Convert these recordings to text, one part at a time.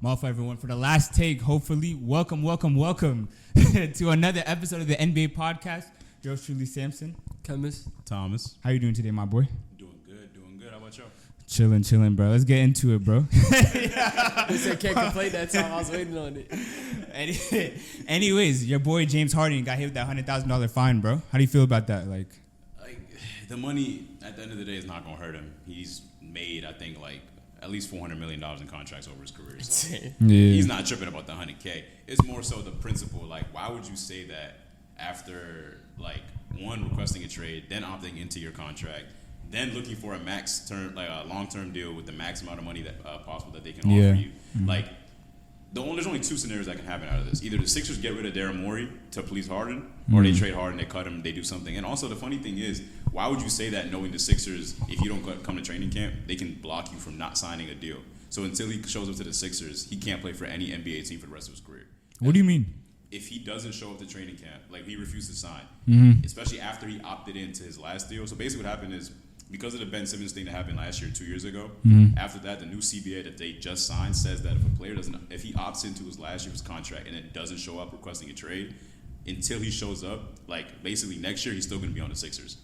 Malfa, everyone, for the last take, hopefully. Welcome to another episode of the NBA podcast. Yours truly, Samson. Chemist. Thomas. How you doing today, my boy? Doing good. How about y'all? Chilling, bro. Let's get into it, bro. They said can't complain that time. I was waiting on it. Anyways, your boy James Harden got hit with that $100,000 fine, bro. How do you feel about that? Like, the money at the end of the day is not gonna hurt him. He's made, I think, like at least $400 million in contracts over his career. So he's not tripping about the $100K. It's more so the principle. Like, why would you say that after like one requesting a trade, then opting into your contract, then looking for a max term, like a long-term deal with the max amount of money that possible that they can offer you? Mm-hmm. Like, there's only two scenarios that can happen out of this. Either the Sixers get rid of Daryl Morey to please Harden, or they trade Harden, they cut him, they do something. And also, the funny thing is, why would you say that knowing the Sixers, if you don't come to training camp, they can block you from not signing a deal? So until he shows up to the Sixers, he can't play for any NBA team for the rest of his career. What do you mean? If he doesn't show up to training camp, like he refused to sign, especially after he opted into his last deal. So basically what happened is, because of the Ben Simmons thing that happened last year, 2 years ago, after that, the new CBA that they just signed says that if he opts into his last year's contract and it doesn't show up requesting a trade, until he shows up, like basically next year, he's still going to be on the Sixers,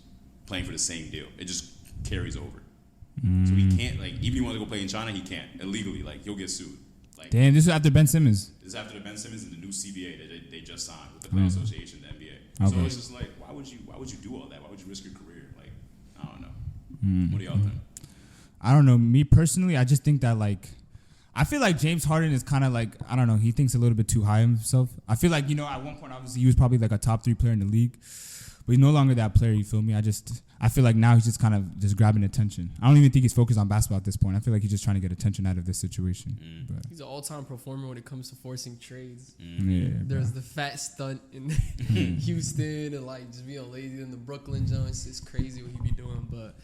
playing for the same deal. It just carries over. So he can't, like, even if he wants to go play in China, he can't illegally. Like, he'll get sued. Like, damn, this is after Ben Simmons. This is after the Ben Simmons and the new CBA that they just signed with the Player Association, the NBA. Okay. So it's just like, why would you do all that? Why would you risk your career? Like, I don't know. What do y'all think? I don't know. Me personally, I just think that, like, I feel like James Harden is kind of like, I don't know, he thinks a little bit too high of himself. I feel like, at one point, obviously, he was probably like a top 3 player in the league. But he's no longer that player, you feel me? I feel like now he's just kind of just grabbing attention. I don't even think he's focused on basketball at this point. I feel like he's just trying to get attention out of this situation. But He's an all-time performer when it comes to forcing trades. yeah, There's the fat stunt in Houston and like just being lazy in the Brooklyn Jones. It's crazy what he be doing, but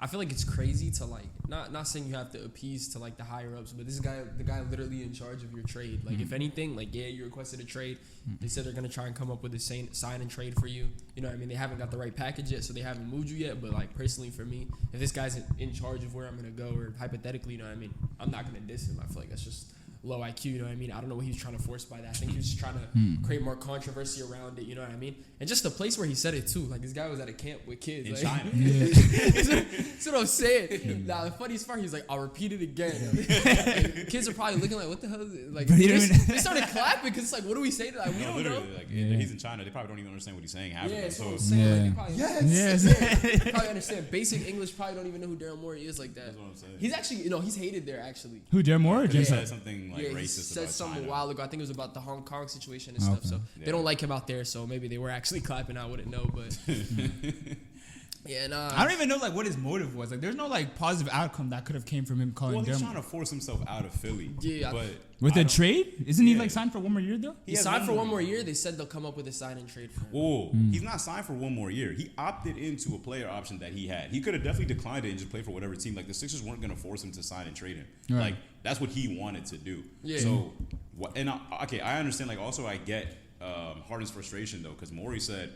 I feel like it's crazy to like not saying you have to appease to like the higher ups, but the guy literally in charge of your trade. Like if anything, like you requested a trade. They said they're gonna try and come up with a sign and trade for you. You know what I mean? They haven't got the right package yet, so they haven't moved you yet. But like personally for me, if this guy's in charge of where I'm gonna go, or hypothetically, you know what I mean, I'm not gonna diss him. I feel like that's just low IQ, you know what I mean? I don't know what he was trying to force by that. I think he was just trying to create more controversy around it, you know what I mean? And just the place where he said it too. Like this guy was at a camp with kids. In like, China. That's what I'm saying. Now the funniest part, he's like, I'll repeat it again. Like, kids are probably looking like, what the hell is it? Like they started clapping because it's like, what do we say to that? We don't know. Like, he's in China, they probably don't even understand what he's saying. That's what I'm So saying. Like, they probably, Yes. they probably understand basic English, probably don't even know who Daryl Morey is like that. that's what I'm saying. He's actually, he's hated there actually. Who, Jared Moore or He James said Harden? something like He racist said about something China. a while ago. I think it was about the Hong Kong situation and stuff. Okay. So they don't like him out there. So maybe they were actually clapping. I wouldn't know, but yeah, nah. I don't even know like what his motive was. Like, there's no like positive outcome that could have came from him calling Well, he's Daryl trying to force himself out of Philly. Yeah, but with I a don't- trade. Isn't he Yeah. like signed for one more year though? He has signed for one more year. They said they'll come up with a sign and trade for him. Whoa, he's not signed for one more year. He opted into a player option that he had. He could have definitely declined it and just played for whatever team. Like the Sixers weren't going to force him to sign and trade him. Right. Like that's what he wanted to do. Yeah. So, I understand. Like also, I get Harden's frustration though, because Morey said,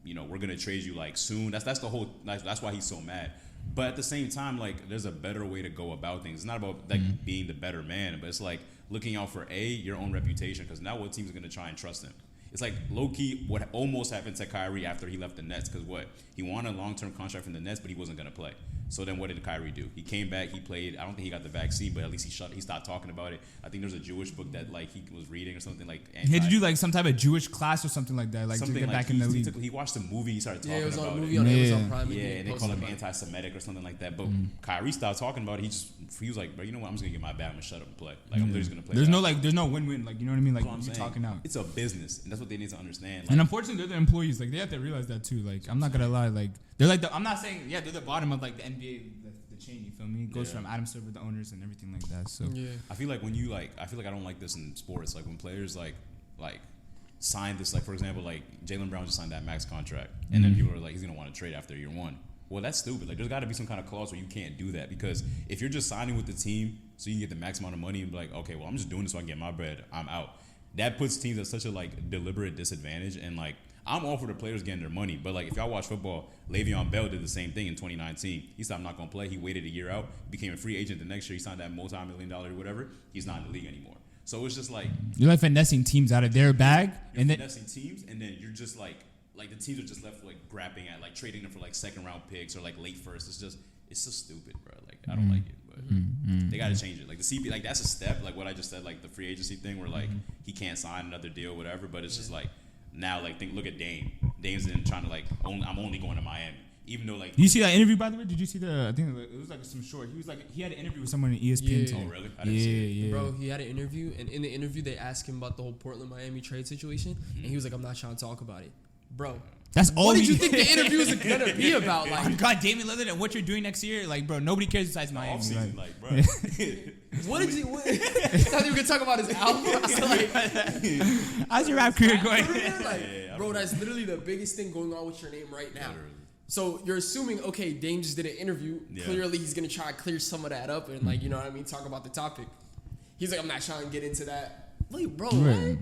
we're going to trade you like soon. That's the whole. That's why he's so mad. But at the same time, like there's a better way to go about things. It's not about like being the better man, but it's like looking out for your own reputation. Because now what teams are going to try and trust him? It's like low-key what almost happened to Kyrie after he left the Nets. Because he wanted a long-term contract from the Nets, but he wasn't going to play. So then what did Kyrie do? He came back, he played. I don't think he got the vaccine, but at least he stopped talking about it. I think there's a Jewish book that like he was reading or something like. He had to do like some type of Jewish class or something like that, like something to get like back in the league. he watched a movie, he started talking Yeah, it was about on a it. movie on Amazon Prime. Yeah, and they call him about it. anti-Semitic or something like that. But Kyrie stopped talking about it. He was like, bro, you know what? I'm just gonna get my bag. I'm gonna shut up and play. Like I'm literally just gonna play. There's no win-win. Like, you know what I mean? Like, That's what I'm you're saying. talking out. It's a business, and that's what they need to understand. And unfortunately, they're the employees. Like, they have to realize that too. Like, I'm not gonna lie. Like, they're like I'm not saying they're the bottom of like the NBA, the chain. You feel me? It goes from Adam Silver, the owners, and everything like that. So Yeah. I feel like when you I don't like this in sports. Like when players like sign this, like for example, like Jaylen Brown just signed that max contract, and then people are like, he's gonna want to trade after year one. Well, that's stupid. Like, there's got to be some kind of clause where you can't do that, because if you're just signing with the team so you can get the max amount of money and be like, okay, well, I'm just doing this so I can get my bread, I'm out. That puts teams at such a like deliberate disadvantage, and like I'm all for the players getting their money, but like if y'all watch football, Le'Veon Bell did the same thing in 2019. He said I'm not gonna play. He waited a year out, became a free agent the next year. He signed that multi-million-dollar whatever. He's not in the league anymore. So it's just like you're like finessing teams out of their bag, and then finessing teams, and then you're just like the teams are just left like grabbing at like trading them for like second round picks or like late first. It's so stupid, bro. Like I don't like it, but they gotta change it. Like the CP, like that's a step. Like what I just said, like the free agency thing, where like he can't sign another deal, whatever. But it's just like now, like look at Dame. Dame's in trying to like I'm only going to Miami, even though like. Did you see that interview, by the way? Did you see I think it was like some short. He had an interview with someone in ESPN. Yeah. Oh really? I didn't see it. Bro, he had an interview, and in the interview they asked him about the whole Portland Miami trade situation, and he was like, "I'm not trying to talk about it, bro." That's all. What did you think the interview was gonna be about? Like, oh God, Damian Lillard and what you're doing next year, like, bro, nobody cares besides Miami. Offseason, like, bro. What did he? What? Thought you were gonna talk about his album. I was like, how's your rap career going? Bro, that's literally the biggest thing going on with your name right now. So you're assuming, okay, Dame just did an interview. Yeah. Clearly, he's gonna try to clear some of that up and like, you know what I mean, talk about the topic. He's like, I'm not trying to get into that. Like, bro, what?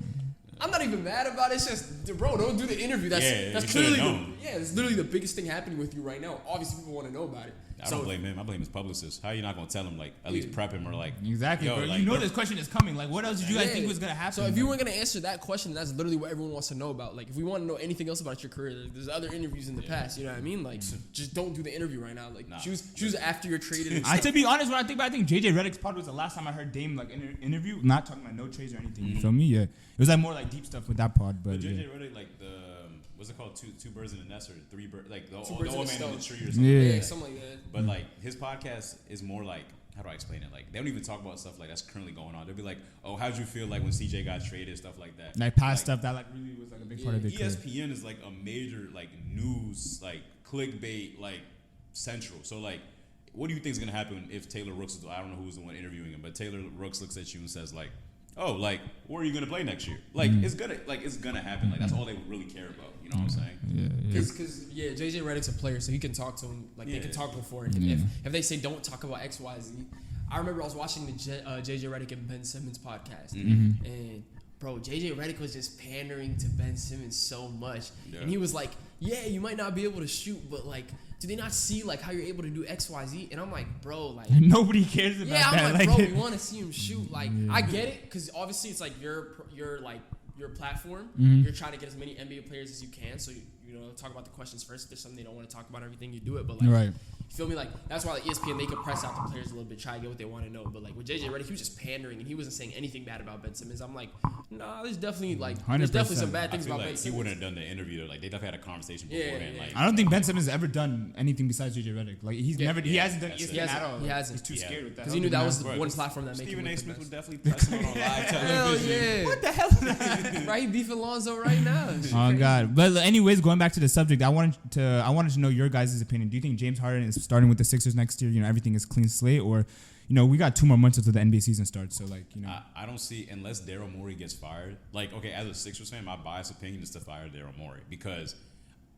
I'm not even mad about it. It's just, bro, don't do the interview. That's clearly it's literally the biggest thing happening with you right now. Obviously, people want to know about it. I don't blame him. I blame his publicist. How are you not gonna tell him, like, at least prep him or like exactly, bro? Like, you know this question is coming. Like, what else did you guys think was gonna happen? So if you weren't gonna answer that question, that's literally what everyone wants to know about. Like, if we want to know anything else about your career, there's other interviews in the past. You know what I mean? Like, just don't do the interview right now. Like, choose after you're traded. To be honest, when I think about it, I think JJ Redick's pod was the last time I heard Dame like interview. Not talking about no trades or anything. You feel me? Yeah, it was like more like deep stuff with that pod. But JJ Redick, like what's it called? Two birds in a nest or three birds? Like the old man in the tree or something. Yeah, something like that. But like his podcast is more like, how do I explain it? Like they don't even talk about stuff like that's currently going on. They'll be like, oh, how'd you feel like when CJ got traded, stuff like that. Like past stuff that like really was like a big part of it. ESPN is like a major like news like clickbait like central. So like, what do you think is gonna happen if Taylor Rooks? I don't know who's the one interviewing him, but Taylor Rooks looks at you and says like, oh, like where are you gonna play next year? Like it's gonna happen. Like that's all they really care about. You know what I'm saying? Because JJ Redick's a player, so he can talk to him. Like they can talk before. And if they say don't talk about X, Y, Z, I remember I was watching the JJ Redick and Ben Simmons podcast, and bro, JJ Redick was just pandering to Ben Simmons so much, and he was like, "Yeah, you might not be able to shoot, but like." Do they not see like how you're able to do X, Y, Z? And I'm like, bro, like nobody cares about that. Yeah, I'm like, bro, we want to see him shoot. Like, I get it, because obviously it's like your platform. You're trying to get as many NBA players as you can. So you know, talk about the questions first. If there's something they don't want to talk about, everything you do it. But like, you feel me? Like that's why like ESPN they can press out the players a little bit, try to get what they want to know. But like with JJ Redick, he was just pandering and he wasn't saying anything bad about Ben Simmons. I'm like, nah, there's definitely some bad things about like Ben Simmons. He wouldn't have done the interview though. Like they definitely had a conversation beforehand. Yeah. Like I don't think Ben Simmons has ever done anything besides JJ Redick. Like he hasn't done ESPN at all. He hasn't. He's too scared with that. Because he knew that was the one platform that made him Stephen A. look Smith the would best. definitely press him on live television. Hell yeah. What the hell? Right, he beefing Lonzo right now. Oh God! But anyways, going back to the subject, I wanted to know your guys' opinion. Do you think James Harden is starting with the Sixers next year? You know, everything is clean slate, or you know, we got 2 more months until the NBA season starts. So like, you know, I don't see unless Daryl Morey gets fired. Like, okay, as a Sixers fan, my biased opinion is to fire Daryl Morey because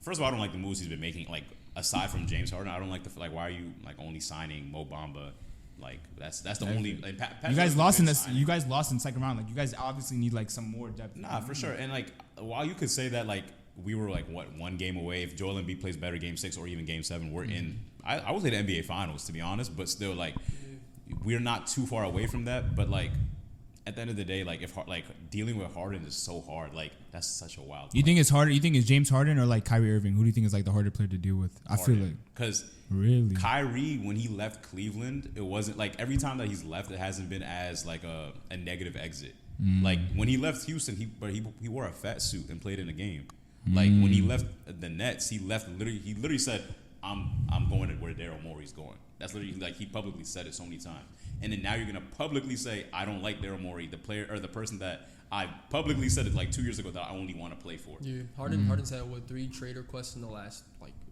first of all, I don't like the moves he's been making. Like aside from James Harden, I don't like why are you like only signing Mo Bamba? Like that's the only. Like, you guys lost in this. You guys lost in the second round. Like you guys obviously need like some more depth. Nah, for sure. And like while you could say that like we were like one game away. If Joel Embiid plays better Game 6 or even Game 7, we're in. I would say the NBA Finals to be honest, but still like we're not too far away from that. But like at the end of the day, like if like dealing with Harden is so hard, like that's such a wild. You think it's harder? You think it's James Harden or like Kyrie Irving? Who do you think is like the harder player to deal with? Harden. I feel like because really Kyrie when he left Cleveland, it wasn't like every time that he's left, it hasn't been as like a negative exit. Like when he left Houston, he wore a fat suit and played in a game. Like when he left the Nets, he literally said, I'm going to where Daryl Morey's going. That's literally like he publicly said it so many times. And then now you're gonna publicly say I don't like Daryl Morey, the player or the person that I publicly said it like 2 years ago that I only want to play for. Yeah, Harden's had 3 trade requests in the last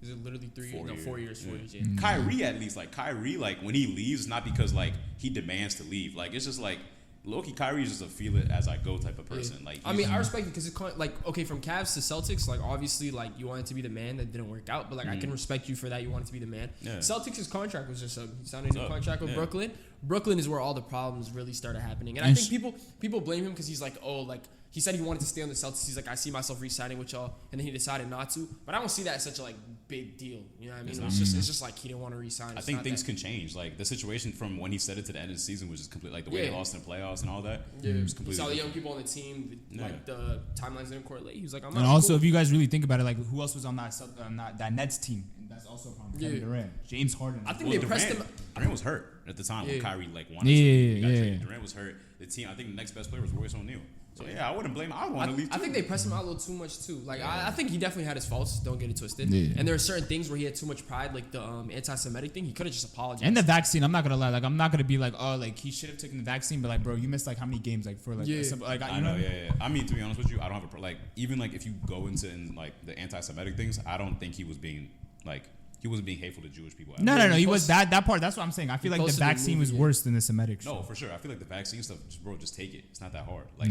is it literally 3 years? No, 4 years. 4 years. Yeah. Kyrie at least Kyrie when he leaves, not because like he demands to leave. Like it's just like. Low-key, Kyrie is just a feel it as I go type of person. Yeah. Like, I mean, I respect it because it's like okay, from Cavs to Celtics, like obviously, like you wanted to be the man that didn't work out, but like I can respect you for that. You wanted to be the man. Yeah. Celtics' contract was just he signed a new contract with Brooklyn. Brooklyn is where all the problems really started happening, and I think people blame him because he's like, oh, like he said he wanted to stay on the Celtics. He's like, I see myself re-signing with y'all, and then he decided not to. But I don't see that as such a like big deal. You know what I mean? It's just like he didn't want to re-sign. I think things can change. Like the situation from when he said it to the end of the season was just completely like the way they lost in the playoffs and all that. Yeah, it was completely. He saw the young people on the team, like the timelines didn't correlate. He was like, I'm not. And also, if you guys really think about it, like who else was on that Nets team? And that's also from Kevin Durant, James Harden. I think they pressed him. Durant was hurt at the time when Kyrie like wanted to. Durant was hurt. The team, I think the next best player was Royce O'Neal. So I wouldn't blame him. I want to leave too. I think they pressed him out a little too much too. Like I think he definitely had his faults. Don't get it twisted. Yeah. And there are certain things where he had too much pride, like the anti-Semitic thing. He could have just apologized. And the vaccine. I'm not gonna lie. Like I'm not gonna be like, oh, like he should have taken the vaccine. But like, bro, you missed like how many games? Like for like, like I know. Yeah. I mean, to be honest with you, I don't have a like even like if you go into like the anti-Semitic things, I don't think he was being like. He wasn't being hateful to Jewish people. No. He was that part. That's what I'm saying. I feel like the vaccine was worse than the Semitic. No, for sure. I feel like the vaccine stuff, just take it. It's not that hard. Like,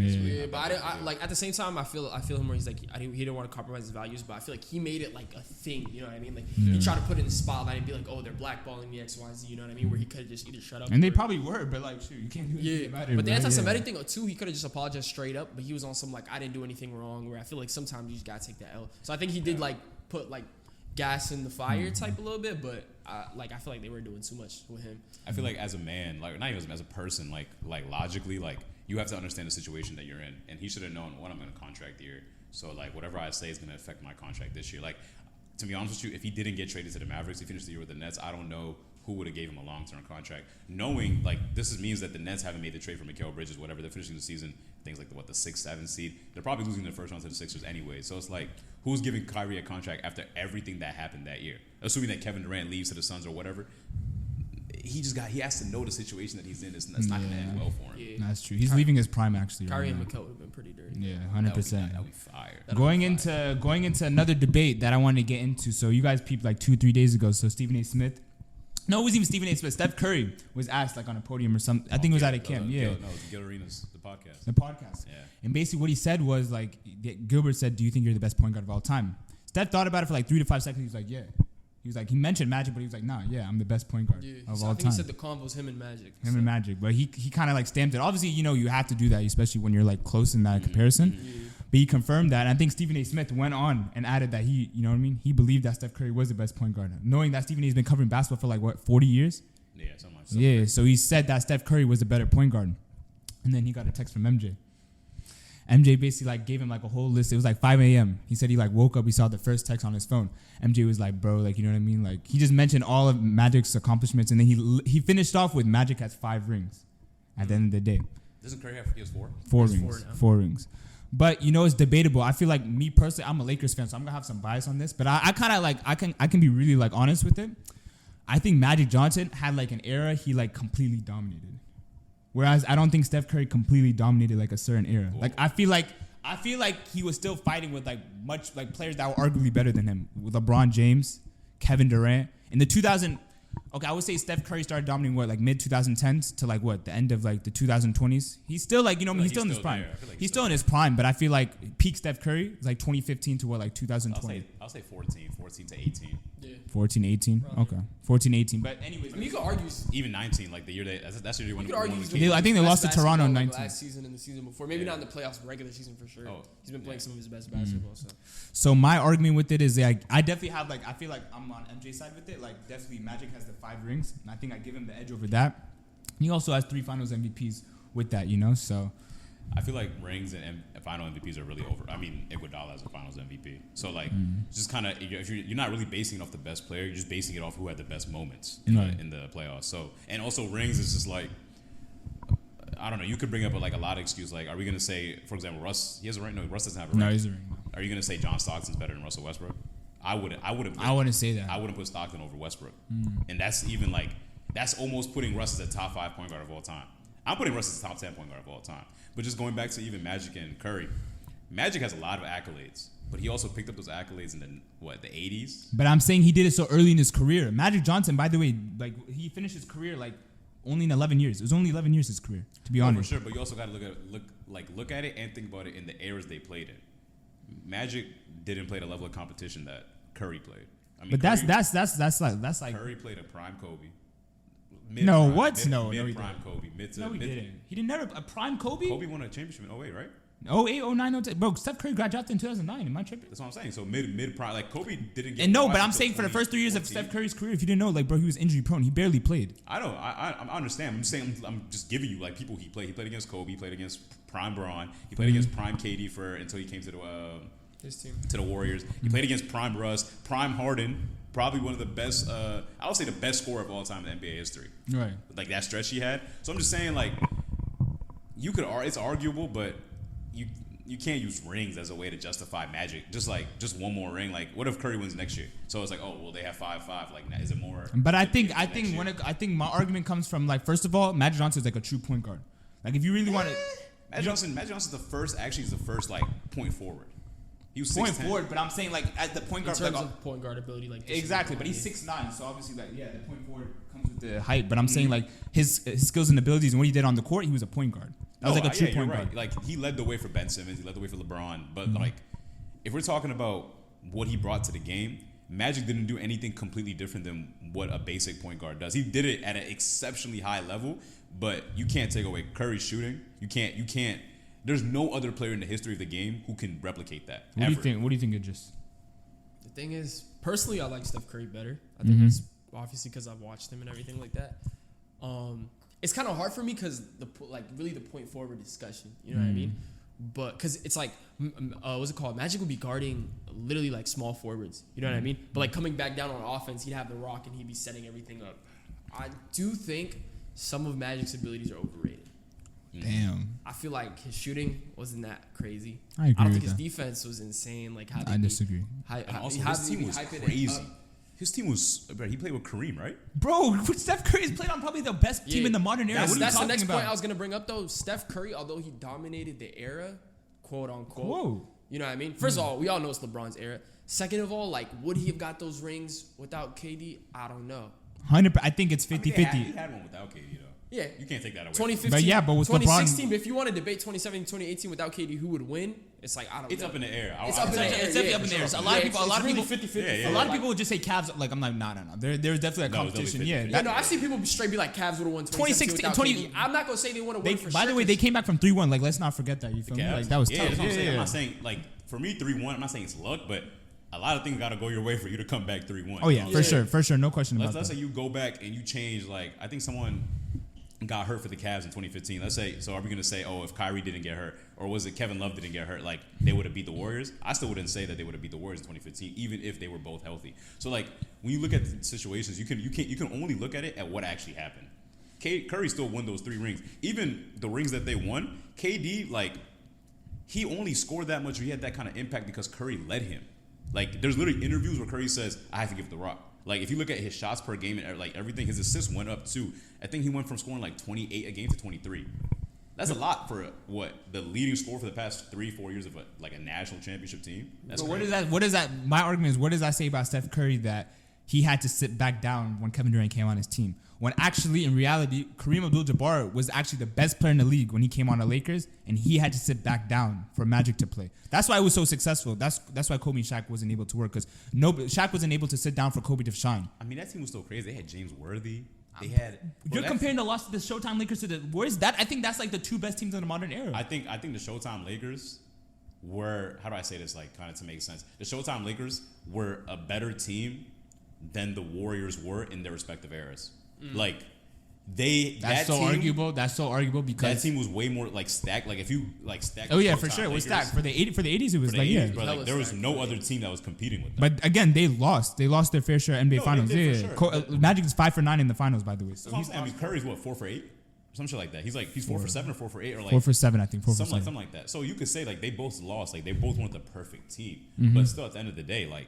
but I like at the same time, I feel him where he's like, he didn't want to compromise his values, but I feel like he made it like a thing. You know what I mean? Like he tried to put it in the spotlight and be like, oh, they're blackballing the XYZ. You know what I mean? Where he could have just either shut up. And they probably were, but like, shoot, you can't do anything about it. But the anti-Semitic thing too, he could have just apologized straight up. But he was on some like, I didn't do anything wrong. Where I feel like sometimes you just gotta take that L. So I think he did like put like gas in the fire type a little bit, but I feel like they were doing too much with him. I feel like as a man, like not even as a person, like logically, like you have to understand the situation that you're in, and he should have known what I'm going to contract here. So like whatever I say is going to affect my contract this year. Like to be honest with you, if he didn't get traded to the Mavericks, he finished the year with the Nets. I don't know who would have gave him a long-term contract, knowing like means that the Nets haven't made the trade for Mikal Bridges, whatever. They're finishing the season, things like the 6-7 seed. They're probably losing the first round to the Sixers anyway. So it's like, who's giving Kyrie a contract after everything that happened that year? Assuming that Kevin Durant leaves to the Suns or whatever, he has to know the situation that he's in. That's not going to end well for him. Yeah. That's true. He's leaving his prime actually. Kyrie and Mikal would have been pretty dirty. Yeah, 100%. That'll be fire. Going into another debate that I wanted to get into. So you guys peeped like 2-3 days ago. So Stephen A. Smith. No, it wasn't even Stephen A. Smith. Steph Curry was asked like on a podium or something. I think it was at a camp. No, it was Gil Arenas, the podcast. The podcast. Yeah. And basically what he said was like, Gilbert said, "Do you think you're the best point guard of all time?" Steph thought about it for like 3 to 5 seconds. He was like, "Yeah." He was like, he mentioned Magic, but he was like, "Nah, yeah, I'm the best point guard of all time." I think he said the convo's him and Magic. And Magic, but he kind of like stamped it. Obviously, you have to do that, especially when you're like close in that comparison. Yeah. But he confirmed that. And I think Stephen A. Smith went on and added that he, you know what I mean? He believed that Steph Curry was the best point guard, knowing that Stephen A. has been covering basketball for like 40 years. Yeah, something like that. Yeah, so he said that Steph Curry was the better point guard. And then he got a text from MJ. MJ basically like gave him like a whole list. It was like 5 a.m. He said he like woke up, he saw the first text on his phone. MJ was like, bro, like, you know what I mean? Like he just mentioned all of Magic's accomplishments, and then he finished off with Magic has 5 rings at the end of the day. Doesn't Curry have 4? 4 rings. 4 rings. But it's debatable. I feel like me personally, I'm a Lakers fan, so I'm gonna have some bias on this. But I kind of like I can be really like honest with it. I think Magic Johnson had like an era he like completely dominated. Whereas I don't think Steph Curry completely dominated like a certain era. Like I feel like he was still fighting with like much like players that were arguably better than him. With LeBron James, Kevin Durant. In the 2000, I would say Steph Curry started dominating like mid 2010s to like the end of like the 2020s. He's still like he's still in his prime. Like he's still in his prime, but I feel like peak Steph Curry is like 2015 to like 2020. I'll say 14 to 18. Yeah. 14, 18. Okay. 14, 18. But anyways, I mean, you could argue even 19, like the year that's the year when I think they lost to Toronto in 19. Last season and the season before, maybe not in the playoffs, regular season for sure. He's been playing some of his best basketball. So my argument with it is like I definitely have like I feel like I'm on MJ's side with it. Like definitely Magic has the 5 rings, and I think I give him the edge over that. He also has 3 Finals MVPs with that, So I feel like rings and final MVPs are really over. I mean, Iguodala has a Finals MVP, so like just kind of if you're not really basing it off the best player, you're just basing it off who had the best moments in the playoffs. So and also rings is just like I don't know. You could bring up a lot of excuse. Like, are we gonna say, for example, Russ? He has a ring. No, Russ doesn't have a ring. No, he's a ring. Are you gonna say John Stockton's better than Russell Westbrook? I wouldn't say that. I wouldn't put Stockton over Westbrook, and that's even that's almost putting Russ as a top 5 point guard of all time. I'm putting Russ as a top 10 point guard of all time. But just going back to even Magic and Curry, Magic has a lot of accolades, but he also picked up those accolades in the 80s. But I'm saying he did it so early in his career. Magic Johnson, by the way, like he finished his career like only in 11 years. It was only 11 years his career, to be honest. For sure, but you also got to look at it and think about it in the eras they played in. Magic didn't play the level of competition that Curry played. I mean, but that's like Curry played a prime Kobe. Mid prime Kobe. Mid-prime Kobe. He didn't. He didn't never a prime Kobe. Kobe won a championship in 08, right? 08, 09, 10. Bro, Steph Curry got drafted in 2009. Am I tripping? That's what I'm saying. So mid prime, like Kobe didn't get. And no, but I'm saying for the first 3 years of Steph Curry's career, if you didn't know, like, bro, he was injury prone. He barely played. I know. I understand. I'm saying I'm just giving you like people he played. He played against Kobe. He played against prime Braun. He played against prime KD until he came to his team, to the Warriors. He played against prime Russ, prime Harden. Probably one of the best. I would say the best scorer of all time in NBA history. Right. Like that stretch he had. So I'm just saying, like, you could. It's arguable, but you can't use rings as a way to justify Magic. Just one more ring. Like, what if Curry wins next year? So it's like, oh well, they have 5-5. Like, is it more? But I think my argument comes from, like, first of all, Magic Johnson is like a true point guard. Like, if you really want to, Magic Johnson's the first like point forward. He was 6'10". Point forward, but I'm saying, like, as the point in guard, terms like, of point guard ability, like exactly. But he's 6'9", so obviously, like, yeah, the point forward comes with the height. But I'm saying, like, his skills and abilities and what he did on the court, he was a point guard. That was like a true point guard. Like, he led the way for Ben Simmons. He led the way for LeBron. But like, if we're talking about what he brought to the game, Magic didn't do anything completely different than what a basic point guard does. He did it at an exceptionally high level, but you can't take away Curry's shooting. You can't. There's no other player in the history of the game who can replicate that. What do you think? What do you think, Idris? The thing is, personally, I like Steph Curry better. I think it's obviously because I've watched him and everything like that. It's kind of hard for me because the point forward discussion. You know what I mean? But because it's like, what's it called? Magic would be guarding literally like small forwards. You know what I mean? But like coming back down on offense, he'd have the rock and he'd be setting everything up. I do think some of Magic's abilities are overrated. Damn. I feel like his shooting wasn't that crazy. I agree. I don't think with his that. defense was insane. Like, I disagree. And also, his team was crazy. His team was, bro, he played with Kareem, right? Bro, Steph Curry's played on probably the best team in the modern era. What are you that's talking the next about? point I was going to bring up, though. Steph Curry, although he dominated the era, quote unquote. Whoa. You know what I mean? First of all, we all know it's LeBron's era. Second of all, like, would he have got those rings without KD? I don't know. 100%. I think it's 50-50. He had one without KD, though. Yeah. You can't take that away. 2015. But yeah, but with 2016, LeBron, but if you want to debate 2017, 2018 without KD, who would win? It's like, I don't know. It's up in the air. It's up in the air. It's definitely up in the air. So a lot of people, really 50-50. a lot of people would just say Cavs. Like, I'm like, no. There's definitely a competition. Yeah, no, I've seen people straight be like, Cavs would have won 2016. I'm not gonna say they want to win for sure. By the way, they came back from 3-1. Like, let's not forget that. You feel me? Like, that was tough. That's what I'm saying. I'm not saying, like, for me, 3-1. I'm not saying it's luck, but a lot of things got to go your way for you to come back 3-1. Oh yeah, for sure, no question about that. Let's say you go back and you change. Like, I think someone got hurt for the Cavs in 2015. Let's say, so are we going to say, oh, if Kyrie didn't get hurt, or was it Kevin Love didn't get hurt, like, they would have beat the Warriors? I still wouldn't say that they would have beat the Warriors in 2015, even if they were both healthy. So, like, when you look at the situations, you can only look at it at what actually happened. Curry still won those 3 rings. Even the rings that they won, KD, like, he only scored that much, or he had that kind of impact because Curry led him. Like, there's literally interviews where Curry says, I have to give the rock. Like, if you look at his shots per game and, like, everything, his assists went up too. I think he went from scoring like 28 a game to 23. That's a lot for the leading scorer for the past 3-4 years of a national championship team. That's what is that? My argument is, what does that say about Steph Curry that he had to sit back down when Kevin Durant came on his team? When actually, in reality, Kareem Abdul-Jabbar was actually the best player in the league when he came on the Lakers, and he had to sit back down for Magic to play. That's why it was so successful. That's why Kobe and Shaq wasn't able to work, because Shaq wasn't able to sit down for Kobe to shine. I mean, that team was so crazy. They had James Worthy. They had. You're comparing the loss to the Showtime Lakers to the Warriors. I think that's like the 2 best teams in the modern era. I think the Showtime Lakers were, how do I say this, like, kind of to make sense? The Showtime Lakers were a better team than the Warriors were in their respective eras. Like, That's so arguable because that team was way more like stacked. Like, if you like stacked. Oh yeah, for sure, it was stacked for the 80s. It was like 80s, but like, there was no other team that was competing with them. But again, they lost their fair share of NBA finals. Yeah, sure. Magic is 5 for 9 in the finals, by the way. So I mean, Curry's what, 4 for 8, some shit like that. He's 4 for 7 or 4 for 8 or like 4 for 7, I think. 4 for 7, something like that. So you could say like they both lost, like they both weren't the perfect team, but still at the end of the day, like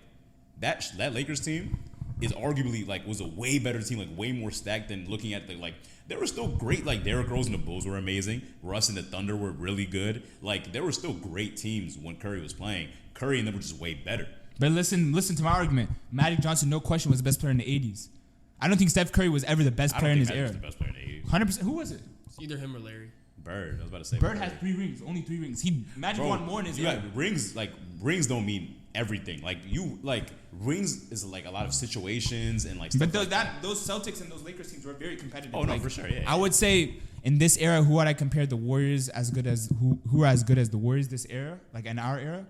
that Lakers team is arguably like was a way better team, like way more stacked than looking at the like. They were still great. Like Derrick Rose and the Bulls were amazing. Russ and the Thunder were really good. Like there were still great teams when Curry was playing. Curry and them were just way better. But listen to my argument. Magic Johnson, no question, was the best player in the 80s. I don't think Steph Curry was ever the best player in his era. The best player in the 80s. 100%. Who was it? It's either him or Larry. Bird. I was about to say. Bird has 3 rings. Only 3 rings. Magic won more in his era. Rings don't mean everything. Like rings is like a lot of situations and like. But those Celtics and those Lakers teams were very competitive. Oh no, for sure. Yeah. I would say in this era, who would I compare the Warriors as good as who are as good as the Warriors this era, like in our era?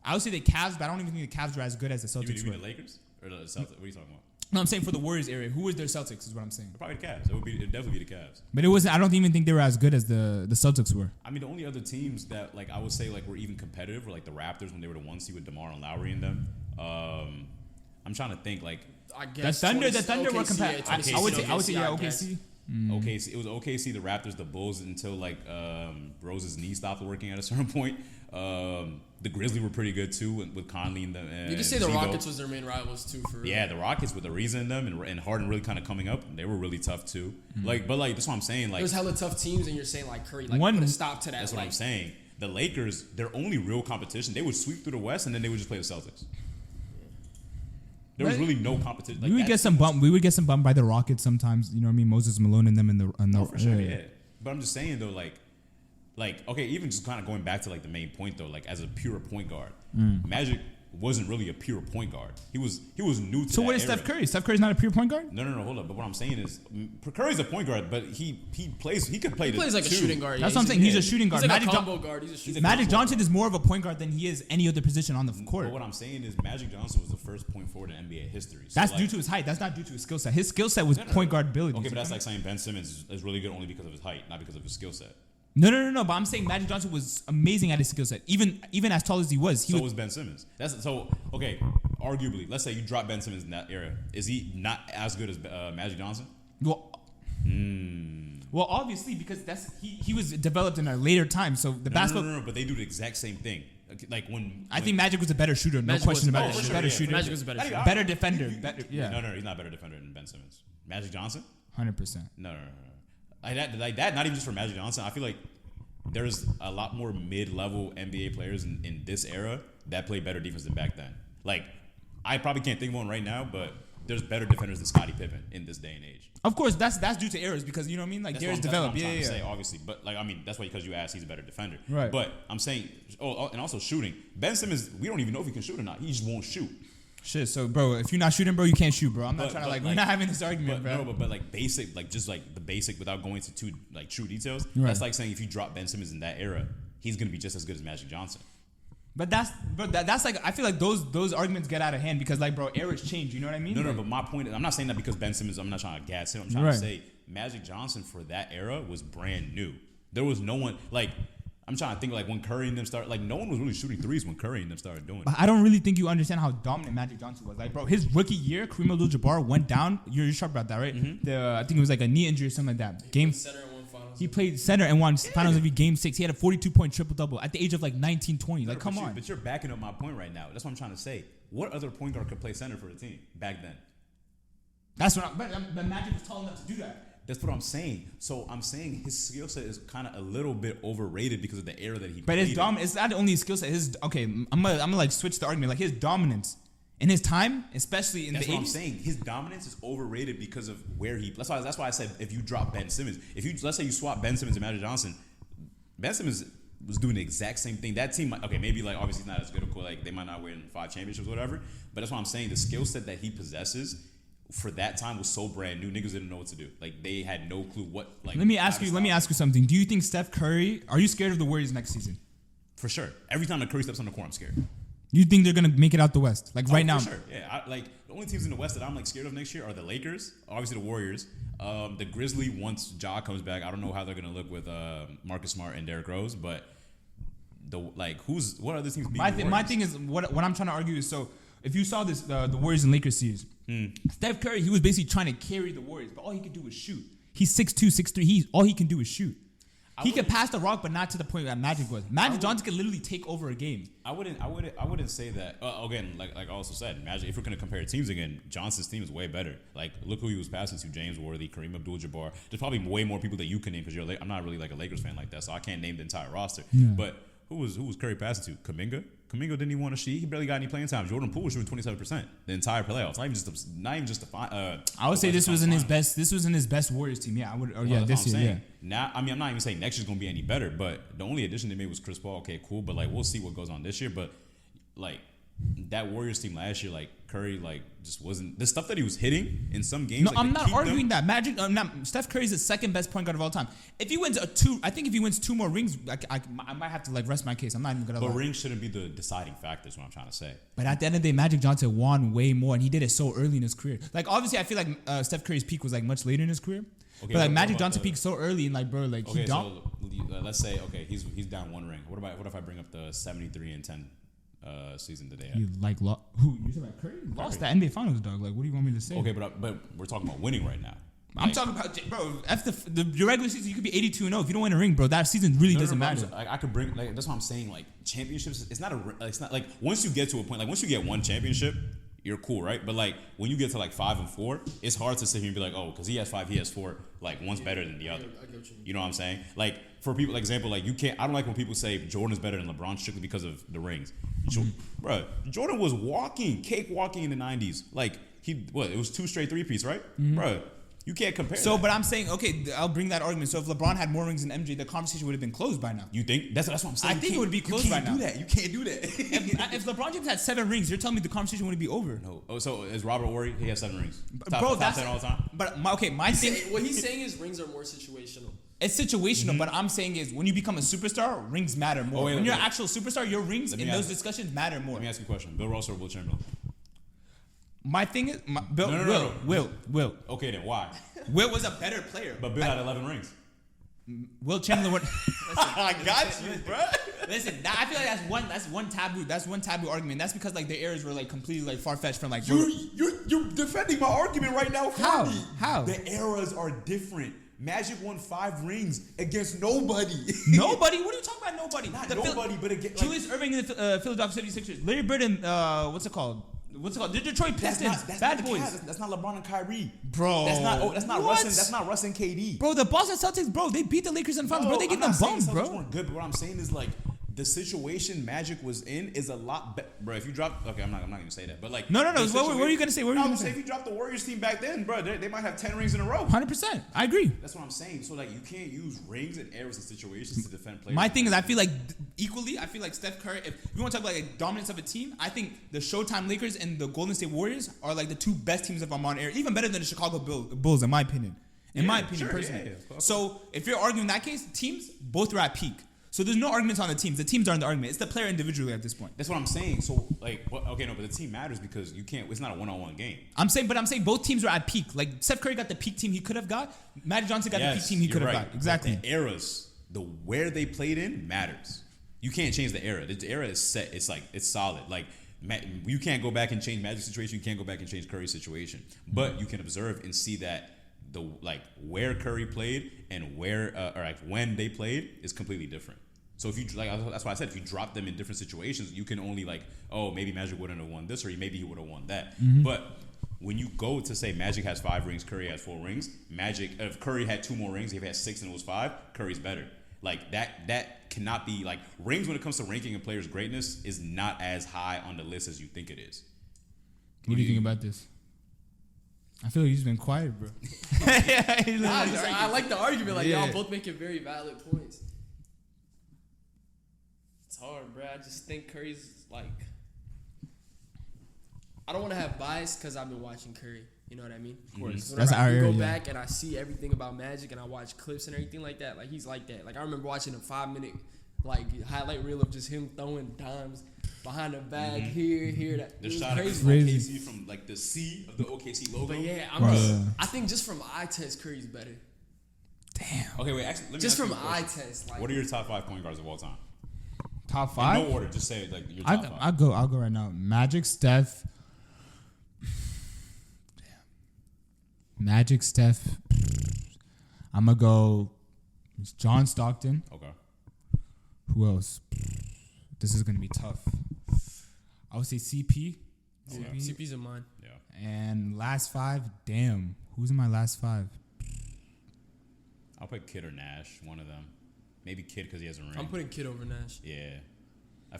I would say the Cavs, but I don't even think the Cavs were as good as the Celtics. You mean the Lakers or the Celtics? What are you talking about? No, I'm saying for the Warriors area. Who was their Celtics is what I'm saying. Probably the Cavs. It'd definitely be the Cavs. But it wasn't. I don't even think they were as good as the Celtics were. I mean, the only other teams that like I would say like were even competitive were like the Raptors when they were the 1 seed with DeMar and Lowry in them. I'm trying to think like I guess the Thunder were competitive. I would say yeah, OKC. OKC. It was OKC, the Raptors, the Bulls until like Rose's knee stopped working at a certain point. The Grizzlies were pretty good too with Conley and the. You could say the Rockets was their main rivals too. The Rockets with the reason in them and Harden really kind of coming up, they were really tough too. But that's what I'm saying. Like there's hella tough teams, and you're saying like Curry, like put a stop to that. That's what I'm saying. The Lakers, their only real competition, they would sweep through the West and then they would just play the Celtics. There was really no competition. Like we would get some bump. We would get some bump by the Rockets sometimes. You know what I mean? Moses Malone and them in the. For sure, yeah. But I'm just saying though, like okay, even just kind of going back to like the main point though, like as a pure point guard, Magic wasn't really a pure point guard. He was new to. So what is era. Steph Curry? Steph Curry's not a pure point guard? No, hold up. But what I'm saying is, Curry's a point guard, but he plays. He could play. He plays like a shooting guard. That's what I'm saying. He's a shooting guard. He's like a combo guard. He's a shooting guard. Magic Johnson is more of a point guard than he is any other position on the court. But what I'm saying is, Magic Johnson was the first point forward in NBA history. So that's due to his height. That's not due to his skill set. His skill set was point guard ability. Okay, but that's like saying Ben Simmons is really good only because of his height, not because of his skill set. No. But I'm saying Magic Johnson was amazing at his skill set, even as tall as he was. So was Ben Simmons. Okay. Arguably, let's say you drop Ben Simmons in that era. Is he not as good as Magic Johnson? Well, obviously because he was developed in a later time. So the basketball. No. But they do the exact same thing. Like I think Magic was a better shooter. No question about it. Better shooter. Magic was a better shooter. Better defender. No, he's not a better defender than Ben Simmons. Magic Johnson? 100%. No. Like that, not even just for Magic Johnson. I feel like there's a lot more mid-level NBA players in this era that play better defense than back then. Like, I probably can't think of one right now, but there's better defenders than Scottie Pippen in this day and age. Of course, that's due to eras because you know what I mean. Like eras develop. That's what I'm trying to say, obviously. But like, I mean, that's why because you asked, he's a better defender. Right. But I'm saying, and also shooting. Ben Simmons, we don't even know if he can shoot or not. He just won't shoot. Shit. So, bro, if you're not shooting, bro, you can't shoot, bro. I'm not trying to we're not having this argument, bro. No, but like basic, like just like the basic, without going into too like true details. Right. That's like saying if you drop Ben Simmons in that era, he's gonna be just as good as Magic Johnson. But that's like I feel like those arguments get out of hand because like bro, eras change. You know what I mean? No. But my point is, I'm not saying that because Ben Simmons. I'm not trying to gas him. I'm trying to say Magic Johnson for that era was brand new. There was no one like. I'm trying to think like when Curry and them started. Like no one was really shooting threes when Curry and them started doing it. But I don't really think you understand how dominant Magic Johnson was. Like bro, his rookie year, Kareem Abdul-Jabbar went down. You're sharp about that, right? Mm-hmm. I think it was like a knee injury or something like that. He played center and won finals every game 6. He had a 42-point triple-double at the age of like 19, 20. Like, come on. But you're backing up my point right now. That's what I'm trying to say. What other point guard could play center for the team back then? That's what but Magic was tall enough to do that. That's what I'm saying. So I'm saying his skill set is kind of a little bit overrated because of the era that he played. But his it's not only his skill set. I'm gonna like switch the argument. Like his dominance in his time, especially in the 80s. That's what I'm saying. His dominance is overrated because of where he. That's why I said if you drop Ben Simmons, let's say you swap Ben Simmons and Magic Johnson, Ben Simmons was doing the exact same thing. That team, maybe like obviously he's not as good. Like they might not win 5 championships, or whatever. But that's what I'm saying. The skill set that he possesses for that time was so brand new. Niggas didn't know what to do. Like they had no clue what. Like let me ask you something. Do you think Steph Curry? Are you scared of the Warriors next season? For sure. Every time the Curry steps on the court, I'm scared. You think they're gonna make it out the West? Like right now? For sure. Yeah. The only teams in the West that I'm like scared of next year are the Lakers, obviously the Warriors, the Grizzlies. Once Ja comes back, I don't know how they're gonna look with Marcus Smart and Derrick Rose, but what other teams? My thing is what I'm trying to argue is so. If you saw this, the Warriors and Lakers series, Steph Curry, he was basically trying to carry the Warriors, but all he could do was shoot. He's 6'2", 6'3". All he can do is shoot. He could pass the rock, but not to the point that Magic was. Magic Johnson could literally take over a game. I wouldn't say that. Again, like I also said, Magic. If we're gonna compare teams again, Johnson's team is way better. Like look who he was passing to: James Worthy, Kareem Abdul-Jabbar. There's probably way more people that you can name because I'm not really like a Lakers fan like that, so I can't name the entire roster. Yeah. But who was Curry passing to? Kuminga. Kuminga didn't even want to shoot. He barely got any playing time. Jordan Poole was shooting 27% the entire playoffs. Not even just the. I would say this was in his best. This was in his best Warriors team. Yeah, I would. This year. Yeah. Now, I'm not even saying next year's gonna be any better. But the only addition they made was Chris Paul. Okay, cool. But we'll see what goes on this year. But that Warriors team last year, like Curry, like just wasn't the stuff that he was hitting in some games. No, like, I'm not arguing that. Steph Curry is the second best point guard of all time. If he wins I think if he wins 2 more rings, I might have to like rest my case. I'm not even gonna. But rings shouldn't be the deciding factor. Is what I'm trying to say. But at the end of the day, Magic Johnson won way more, and he did it so early in his career. Like obviously, I feel like Steph Curry's peak was like much later in his career. Okay, but like Magic Johnson peaked so early, and like bro, like okay, so let's say he's down 1 ring. What if I bring up the 73-10 season today? You like who? You said like Curry lost the NBA Finals, dog. Like what do you want me to say? Okay, but we're talking about winning right now. I'm talking about, bro. After your regular season, you could be 82-0. If you don't win a ring, bro, that season really doesn't matter. I could bring like that's what I'm saying. Like championships, it's not like once you get to a point, like once you get 1 championship, you're cool, right? But like when you get to like 5 and 4, it's hard to sit here and be like, oh, because he has 5, he has 4. Like one's better than the other. I get what you mean. You know what I'm saying? Like for people, like example, like you can't. I don't like when people say Jordan is better than LeBron strictly because of the rings. Bro, Jordan was cakewalking in the 90s. Like it was 2 straight 3-peats, right? Bro. You can't compare. So, but I'm saying, okay, I'll bring that argument. So, if LeBron had more rings than MJ, the conversation would have been closed by now. You think? That's what I'm saying. I think it would be closed by now. You can't do that. If LeBron James had 7 rings, you're telling me the conversation wouldn't be over? No. Oh, so is Robert Horry? He has 7 rings. Bro, top 10 all the time. But my thing. What he's saying is rings are more situational. It's situational, but I'm saying is when you become a superstar, rings matter more. When you're an actual superstar, your rings in those discussions matter more. Let me ask you a question: Bill Russell or Will Chamberlain? My thing is, Will. Okay, then why? Will was a better player. But Bill had 11 rings. Will Chamberlain would. I got you, bro. Listen, I feel like that's one taboo argument. That's because like the eras were like completely like far fetched from like. You're defending my argument right now for me. How? The eras are different. Magic won 5 rings against nobody. Nobody? What are you talking about? Nobody. Not nobody, but against Julius Erving and the Philadelphia 76ers. Larry Bird and what's it called? The Detroit Pistons. Bad boys. That's not LeBron and Kyrie, bro. That's not Russ. That's not Russ and KD, bro. The Boston Celtics, bro. They beat the Lakers in the finals, bro. They get them bummed, bro. Weren't good, but what I'm saying is like the situation Magic was in is a lot better, bro. If you drop, okay, I'm not gonna say that, but like no. What are you gonna say? What are you gonna say? If you drop the Warriors team back then, bro, they might have 10 rings in a row. 100%. I agree. That's what I'm saying. So like you can't use rings and eras and situations to defend players. My thing is, I feel like equally, I feel like Steph Curry. If you want to talk about like dominance of a team, I think the Showtime Lakers and the Golden State Warriors are like the 2 best teams of our modern era, even better than the Chicago Bulls, in my opinion. Personally. Yeah. So if you're arguing that case, teams both are at peak. So there's no arguments on the teams. The teams aren't the argument. It's the player individually at this point. That's what I'm saying. So like, but the team matters because you can't. It's not a one-on-one game. I'm saying both teams are at peak. Like Steph Curry got the peak team he could have got. Magic Johnson got the peak team he could have got. Exactly. But the eras, where they played in matters. You can't change the era. The era is set. It's like it's solid. Like you can't go back and change Magic's situation. You can't go back and change Curry's situation. But you can observe and see that where Curry played and when they played is completely different. So if you that's why I said if you drop them in different situations, you can only maybe Magic wouldn't have won this or maybe he would have won that. Mm-hmm. But when you go to say Magic has 5 rings, Curry has 4 rings, if Curry had 2 more rings, if he had 6 and it was 5, Curry's better. Like that cannot be like rings when it comes to ranking a player's greatness is not as high on the list as you think it is. What do you think about this? I feel like you've been quiet, bro. I like the argument. Like y'all both making very valid points. It's hard, bro. I just think Curry's like. I don't want to have bias because I've been watching Curry. You know what I mean? Of course. That's our area. I go back and I see everything about Magic and I watch clips and everything like that. Like he's like that. Like I remember watching a 5-minute highlight reel of just him throwing dimes behind the bag here. That the shot crazy. Of OKC from like the C of the OKC logo. But yeah, I think just from eye test, Curry's better. Damn. Okay, wait. Actually, let me just from eye test. What are your top 5 point guards of all time? Top 5? In no order. Just say your top 5. I'll go right now. Magic, Steph. Magic, Steph. I'm gonna go John Stockton. Okay. Who else? This is gonna be tough. I would say CP. Yeah. CP's in mine. Yeah. And last 5. Damn, who's in my last 5? I'll put Kidd or Nash. One of them. Maybe Kidd because he has a ring. I'm putting Kidd over Nash. Yeah.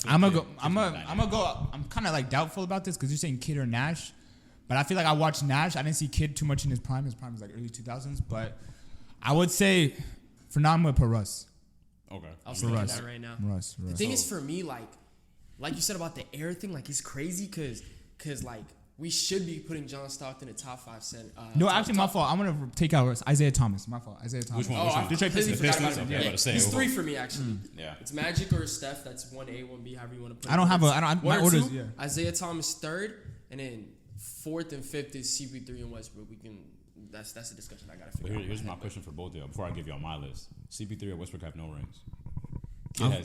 I'm gonna go. I'm kind of like doubtful about this because you're saying Kidd or Nash, but I feel like I watched Nash. I didn't see Kidd too much in his prime. His prime was like early 2000s, but I would say for now I'm gonna put Russ. Okay. I'll say that right now. Russ. The thing is for me, like like you said about the air thing, like it's crazy because like we should be putting John Stockton in top 5 cent. No, actually, my fault. I'm gonna take out Isaiah Thomas. My fault. Isaiah Thomas. Which one? I completely forgot about him. Yeah, he's 3 for me actually. Yeah, it's Magic or Steph. That's 1A, 1B, however you want to put it. I don't have a. I don't. My orders. Yeah. Isaiah Thomas 3rd, and then 4th and 5th is CP3 and Westbrook. We can. That's the discussion I gotta figure out. Here's my question for both of y'all before I give y'all my list. CP3 or Westbrook have no rings.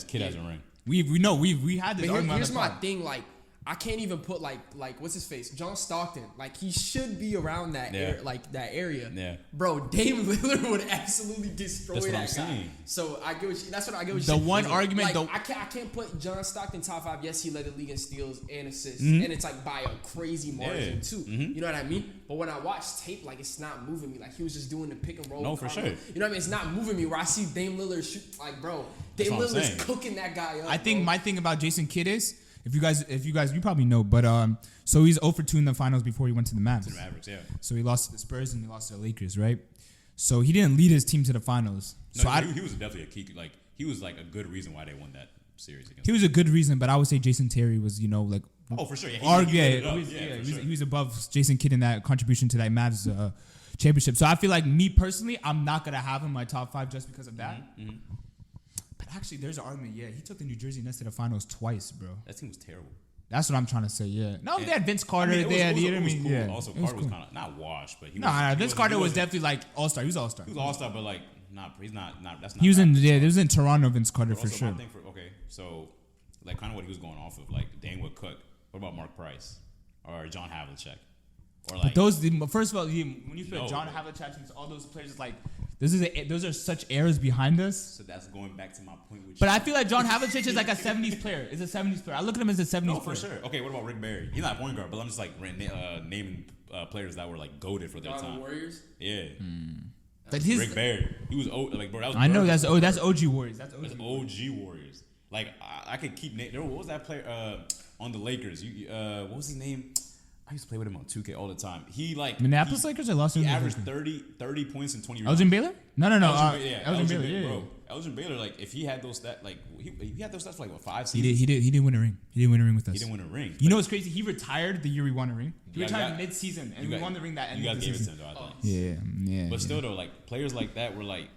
Kid has a ring. We had this argument. Here's my thing, like. I can't even put like what's his face, John Stockton. Like he should be around that that area. Yeah, bro. Dame Lillard would absolutely destroy that guy. Saying. So I get what that's what I get. What the one argument, like, I can't put John Stockton top 5. Yes, he led the league in steals and assists, and it's like by a crazy margin too. Mm-hmm. You know what I mean? But when I watch tape, like it's not moving me. Like he was just doing the pick and roll. No, for sure. You know what I mean? It's not moving me. Where I see Dame Lillard shoot, like bro, Dame Lillard's cooking that guy up. I think my thing about Jason Kidd is. If you guys, you probably know, but so he's 0 for 2 in the finals before he went to the Mavs. To the Mavericks, yeah. So he lost to the Spurs and he lost to the Lakers, right? So he didn't lead his team to the finals. No, so he was definitely a key. Like he was like a good reason why they won that series against. He was a good reason, but I would say Jason Terry was, like. Oh, for sure. Yeah, he was above Jason Kidd in that contribution to that Mavs championship. So I feel like me personally, I'm not gonna have him in my top 5 just because of that. Mm-hmm. But actually, there's an argument. Yeah, he took the New Jersey Nets to the finals twice, bro. That team was terrible. That's what I'm trying to say. Yeah. No, they had Vince Carter. Cool. Yeah. Also, Carter was kind of not washed, but Vince Carter was definitely like all-star. He was all-star. He was all-star, but like he's not. That's not. He was in Toronto. Vince Carter for sure. So like kind of what he was going off of, like Dane Wood Cook. What about Mark Price or John Havlicek? Or like first of all, when you put John Havlicek and all those players, like those are such eras behind us. So that's going back to my point. But I feel like John Havlicek is like a 70s player. Is a 70s player. I look at him as a 70s player. For sure. Okay, what about Rick Barry? He's not a point guard, but I'm just like naming players that were like goated for their time. Warriors. Yeah. But Rick Barry, he was like, bro. That was I know that's OG Warriors. That's OG Warriors. Like I could keep. What was that player on the Lakers? What was his name? I used to play with him on 2K all the time. He like Minneapolis Lakers or Los Angeles? He averaged 30 points in 20 Elgin Baylor? No. Elgin Baylor, yeah. Bro. Elgin Baylor, like if he had those stats, like he had those stats for like what 5 seasons. He didn't win a ring. He didn't win a ring with us. He didn't win a ring. You know what's crazy? He retired the year we won a ring. He retired mid-season, and we won the ring that ended the season. You guys gave it to him, though, I think. Yeah. But still, though, like players like that were like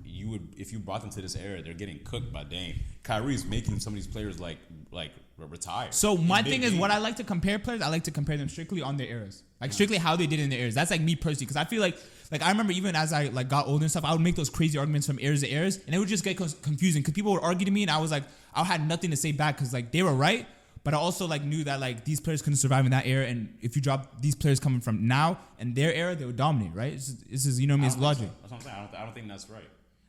if you brought them to this era, they're getting cooked by Dame. Kyrie's making some of these players like retire. So my thing is, what I like to compare players, I like to compare them strictly on their eras, like strictly how they did in their eras. That's like me personally, because I feel like I remember even as I like got older and stuff, I would make those crazy arguments from eras to eras, and it would just get confusing because people would argue to me, and I was like, I had nothing to say back because like they were right, but I also like knew that like these players couldn't survive in that era, and if you drop these players coming from now and their era, they would dominate, right? This is you know what I mean? It's logic. That's what I'm saying. I don't think that's right.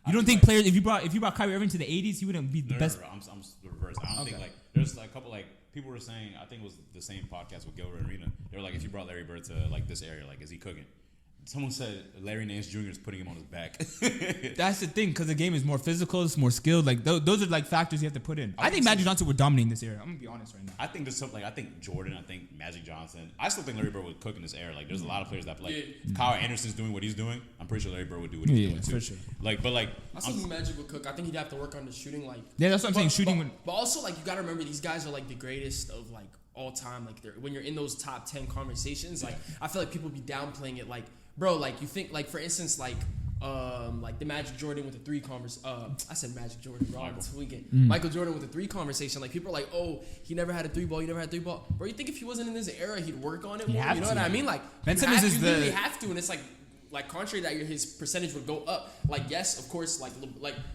You don't think players if you brought Kyrie Irving to the 80s, he wouldn't be the best. I'm the reverse. I don't think like there's like a couple like people were saying. I think it was the same podcast with Gilbert and Rena. They were like, if you brought Larry Bird to like this area, like is he cooking? Someone said Larry Nance Jr. is putting him on his back. That's the thing, because the game is more physical, it's more skilled. Like those are like factors you have to put in. I think Magic Johnson would dominate in this era. I'm gonna be honest right now. I think there's something like I think Jordan, I think Magic Johnson. I still think Larry Bird would cook in this era. Like there's a lot of players that Kyle Anderson's doing what he's doing. I'm pretty sure Larry Bird would do what he's doing too. For sure. I still think Magic would cook. I think he'd have to work on the shooting. Like that's what I'm saying. But also like you gotta remember these guys are like the greatest of like all time. Like when you're in those top 10 conversations, like I feel like people be downplaying it. Like bro, like you think like for instance like the Magic Jordan with the 3 I said Magic Jordan wrong this weekend. Michael Jordan with the 3 conversation. Like people are like, oh, he never had a 3 ball. Bro, you think if he wasn't in this era, he'd work on it more? You know what I mean? Like Ben Simmons you literally have to, and it's like contrary to that, his percentage would go up. Like yes, of course, like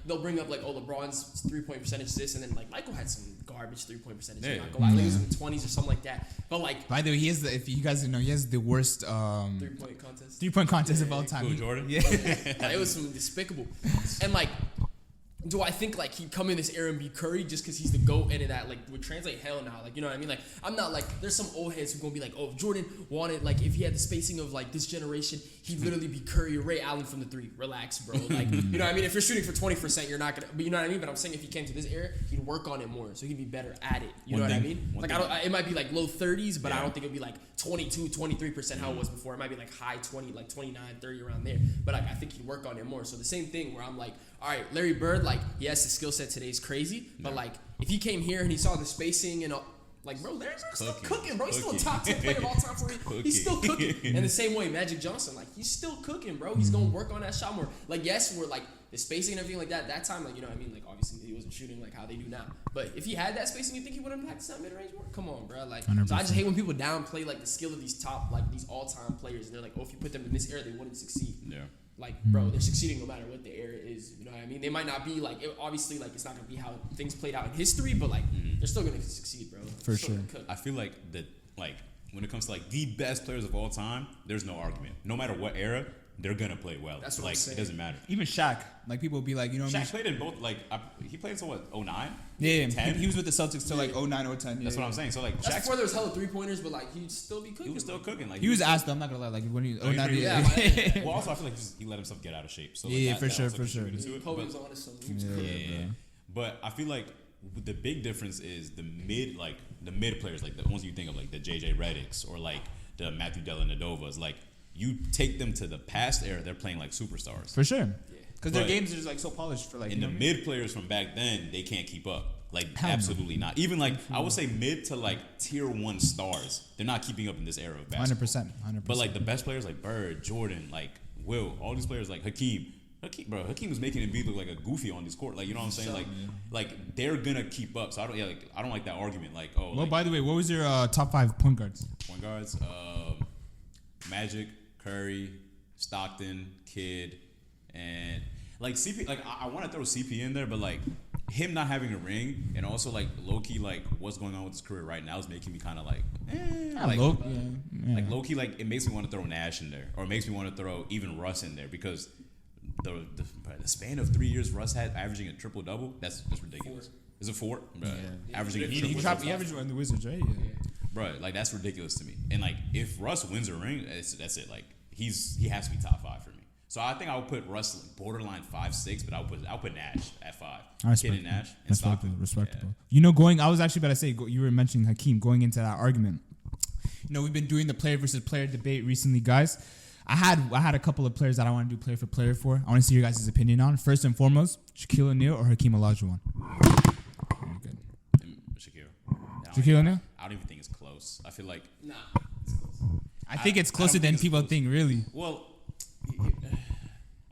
they'll bring up like LeBron's 3-point percentage this, and then like Michael had some garbage 3-point percentage. I think it was in the 20s or something like that. But like by the way, if you guys didn't know, he has the worst 3-point contest of all time. Cool, Jordan. Yeah, it was some despicable. And like, do I think like he'd come in this era and be Curry just because he's the GOAT and that like would translate? Hell no. Like, you know what I mean? Like, I'm not like, there's some old heads who gonna be like, oh, if Jordan wanted, like, if he had the spacing of like this generation, he'd literally be Curry or Ray Allen from the 3. Relax, bro. Like, you know what I mean? If you're shooting for 20%, you're not gonna, but you know what I mean? But I'm saying if he came to this era, he'd work on it more, so he'd be better at it. You know what I mean? Like, it might be like low 30s, but I don't think it'd be like 22, 23% how it was before. It might be like high 20, like 29, 30 around there. But like, I think he'd work on it more. So the same thing where I'm like, all right, Larry Bird, like, like, yes, the skill set today is crazy, but like if he came here and he saw the spacing and all, like, bro, Larry's still cooking, bro. He's still a top 10 player of all time for me. He's still cooking. And the same way, Magic Johnson, like, he's still cooking, bro. He's going to work on that shot more. Like, yes, we're, like, the spacing and everything like that time, like, you know what I mean? Like, obviously, he wasn't shooting, like, how they do now. But if he had that spacing, you think he would have practiced that mid-range more? Come on, bro. Like, 100%. So I just hate when people downplay, like, the skill of these top, like, these all-time players. And they're like, oh, if you put them in this era, they wouldn't succeed. Yeah. Like, bro, they're succeeding no matter what the era is. You know what I mean? They might not be, like, obviously, like, it's not going to be how things played out in history, but, like, they're still going to succeed, bro. For sure. I feel like when it comes to, like, the best players of all time, there's no argument. No matter what era, they're going to play well. That's what like, I'm saying. It doesn't matter. Even Shaq. Like, people will be like, you know what I mean? Shaq played in both, like, he played until, what, 09? Yeah, 10? He was with the Celtics till, like, 09 or 10. That's what I'm saying. So, like, That's before there was hella three-pointers, but, like, he'd still be cooking. He was still cooking. Like, He was asked, though, I'm not going to lie, like, when he, Well, also, I feel like he let himself get out of shape. So, like, yeah, that for sure. Kobe was on his son. He was cooking. Yeah. But I feel like the big difference is the mid players, like the ones you think of, like the JJ Redicks or like the Matthew Dellavedovas. Like, you take them to the past era, they're playing like superstars. For sure. Because their games are just like so polished for like. And the mid players from back then, they can't keep up. Like, absolutely not. Even like I would say mid to like tier 1 stars, they're not keeping up in this era of basketball. 100%. But like the best players like Bird, Jordan, like Will, all these players like Hakeem, Hakeem was making Embiid look like a goofy on this court. Like, you know what I'm saying? Like they're gonna keep up. So I don't like that argument. Like, oh. Well, by the way, what was your top 5 point guards? Point guards, Magic, Curry, Stockton, Kidd, and like CP. Like, I want to throw CP in there, but like him not having a ring and also like low key, like what's going on with his career right now is making me kind of like, like low key, like it makes me want to throw Nash in there, or it makes me want to throw even Russ in there, because the span of 3 years Russ had averaging a triple double, that's ridiculous. 4. Is it 4? Yeah. Averaging he averaged in the Wizards, right? Yeah. Bro, like that's ridiculous to me. And like if Russ wins a ring, that's it. Like he has to be top 5 for me. So I think I would put Russ borderline 5-6, but I'll put Nash at 5. Kidd and Nash and Stockton. Respectable. Yeah. You know, I was actually about to say, you were mentioning Hakeem, going into that argument. You know, we've been doing the player versus player debate recently, guys. I had a couple of players that I want to do player for player for. I want to see your guys' opinion on. First and foremost, Shaquille O'Neal or Hakeem Olajuwon? Good. Shaquille O'Neal? I don't even think it's close. I feel like it's close. I think it's closer than people think, really. Well,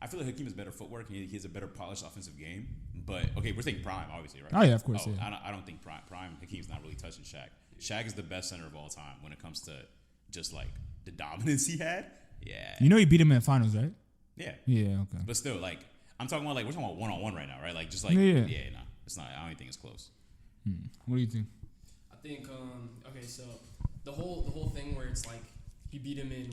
I feel like Hakeem has better footwork. He has a better polished offensive game. But okay, we're saying prime, obviously, right? Oh yeah, of course. Yeah. I don't think prime. Hakeem's not really touching Shaq. Shaq is the best center of all time when it comes to just like the dominance he had. Yeah. You know he beat him in the finals, right? Yeah. Yeah. Okay. But still, like I'm talking about, like we're talking about 1-on-1 right now, right? Like just like no, it's not. I don't think it's close. What do you think? I think okay, so the whole thing where it's like he beat him in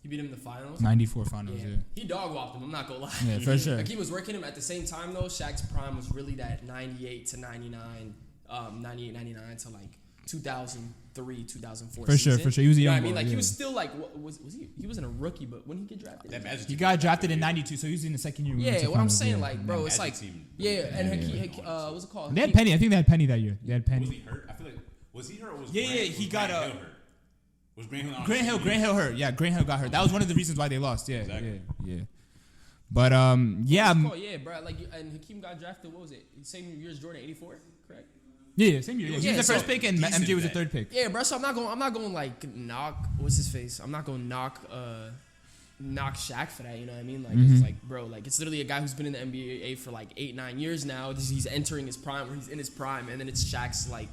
he beat him in the finals. 94 finals, yeah. He dog-walked him, I'm not gonna lie. Yeah, for sure. Hakeem was working him at the same time, though. Shaq's prime was really that 98 to 99, 98, 99 to, like, 2003, 2004 For season. sure. He was a young boy. I mean, like, yeah. he was still, like, was he? He wasn't a rookie, but when he get drafted? He got drafted in 92, so he was in the second year. Yeah, what I'm saying, like, bro, it's like, and Hakeem, what's it called? They had Penny. I think they had Penny that year. They had Penny. Was he hurt? I feel like, was he hurt or was he got Hill hurt? Was Grant Hill hurt? Yeah, Grant Hill got hurt. That was one of the reasons why they lost. Yeah, exactly. Yeah. But yeah, bro. Like, and Hakeem got drafted. What was it? Same year as Jordan, 84, correct? Yeah, same year. He was the first pick, and MJ was the third pick. Yeah, bro. So I'm not going like knock. What's his face? I'm not going to knock Shaq for that. You know what I mean? Like, it's like, bro, like it's literally a guy who's been in the NBA for like 8-9 years now. He's entering his prime, or he's in his prime, and then it's Shaq's like.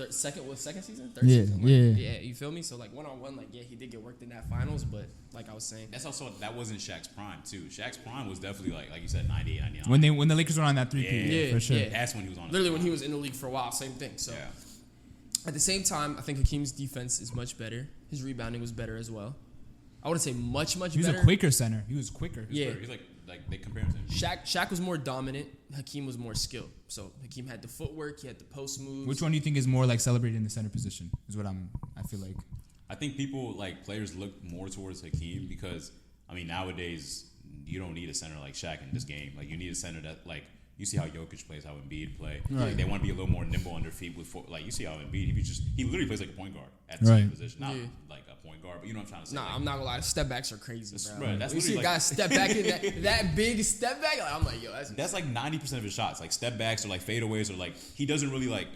Second season? Third season? Yeah, you feel me? So, like, 1-on-1, like, yeah, he did get worked in that finals, but, like I was saying. That wasn't Shaq's prime, too. Shaq's prime was definitely, like you said, 98, 99. When the Lakers were on that 3-peat, for sure. Yeah. That's when he was on. Literally when he was in the league for a while, same thing. So, at the same time, I think Hakeem's defense is much better. His rebounding was better as well. I wouldn't say much better. He was a quicker center. He was quicker. He's like they compare him to him. Shaq was more dominant. Hakeem was more skilled. So Hakeem had the footwork. He had the post moves. Which one do you think is more like celebrated in the center position? Is what I feel like. I think players look more towards Hakeem because nowadays you don't need a center like Shaq in this game. Like you need a center that like you see how Jokic plays, how Embiid play. Right. They want to be a little more nimble on their feet with you see how Embiid he literally plays like a point guard at the center position, not like a point guard, but you know what I'm trying to say. Nah, like, I'm not gonna lie. Step backs are crazy, bro. That's you see a guy step back in that big step back. Like, I'm like, yo, that's like 90% of his shots, like step backs or like fadeaways or like he doesn't really like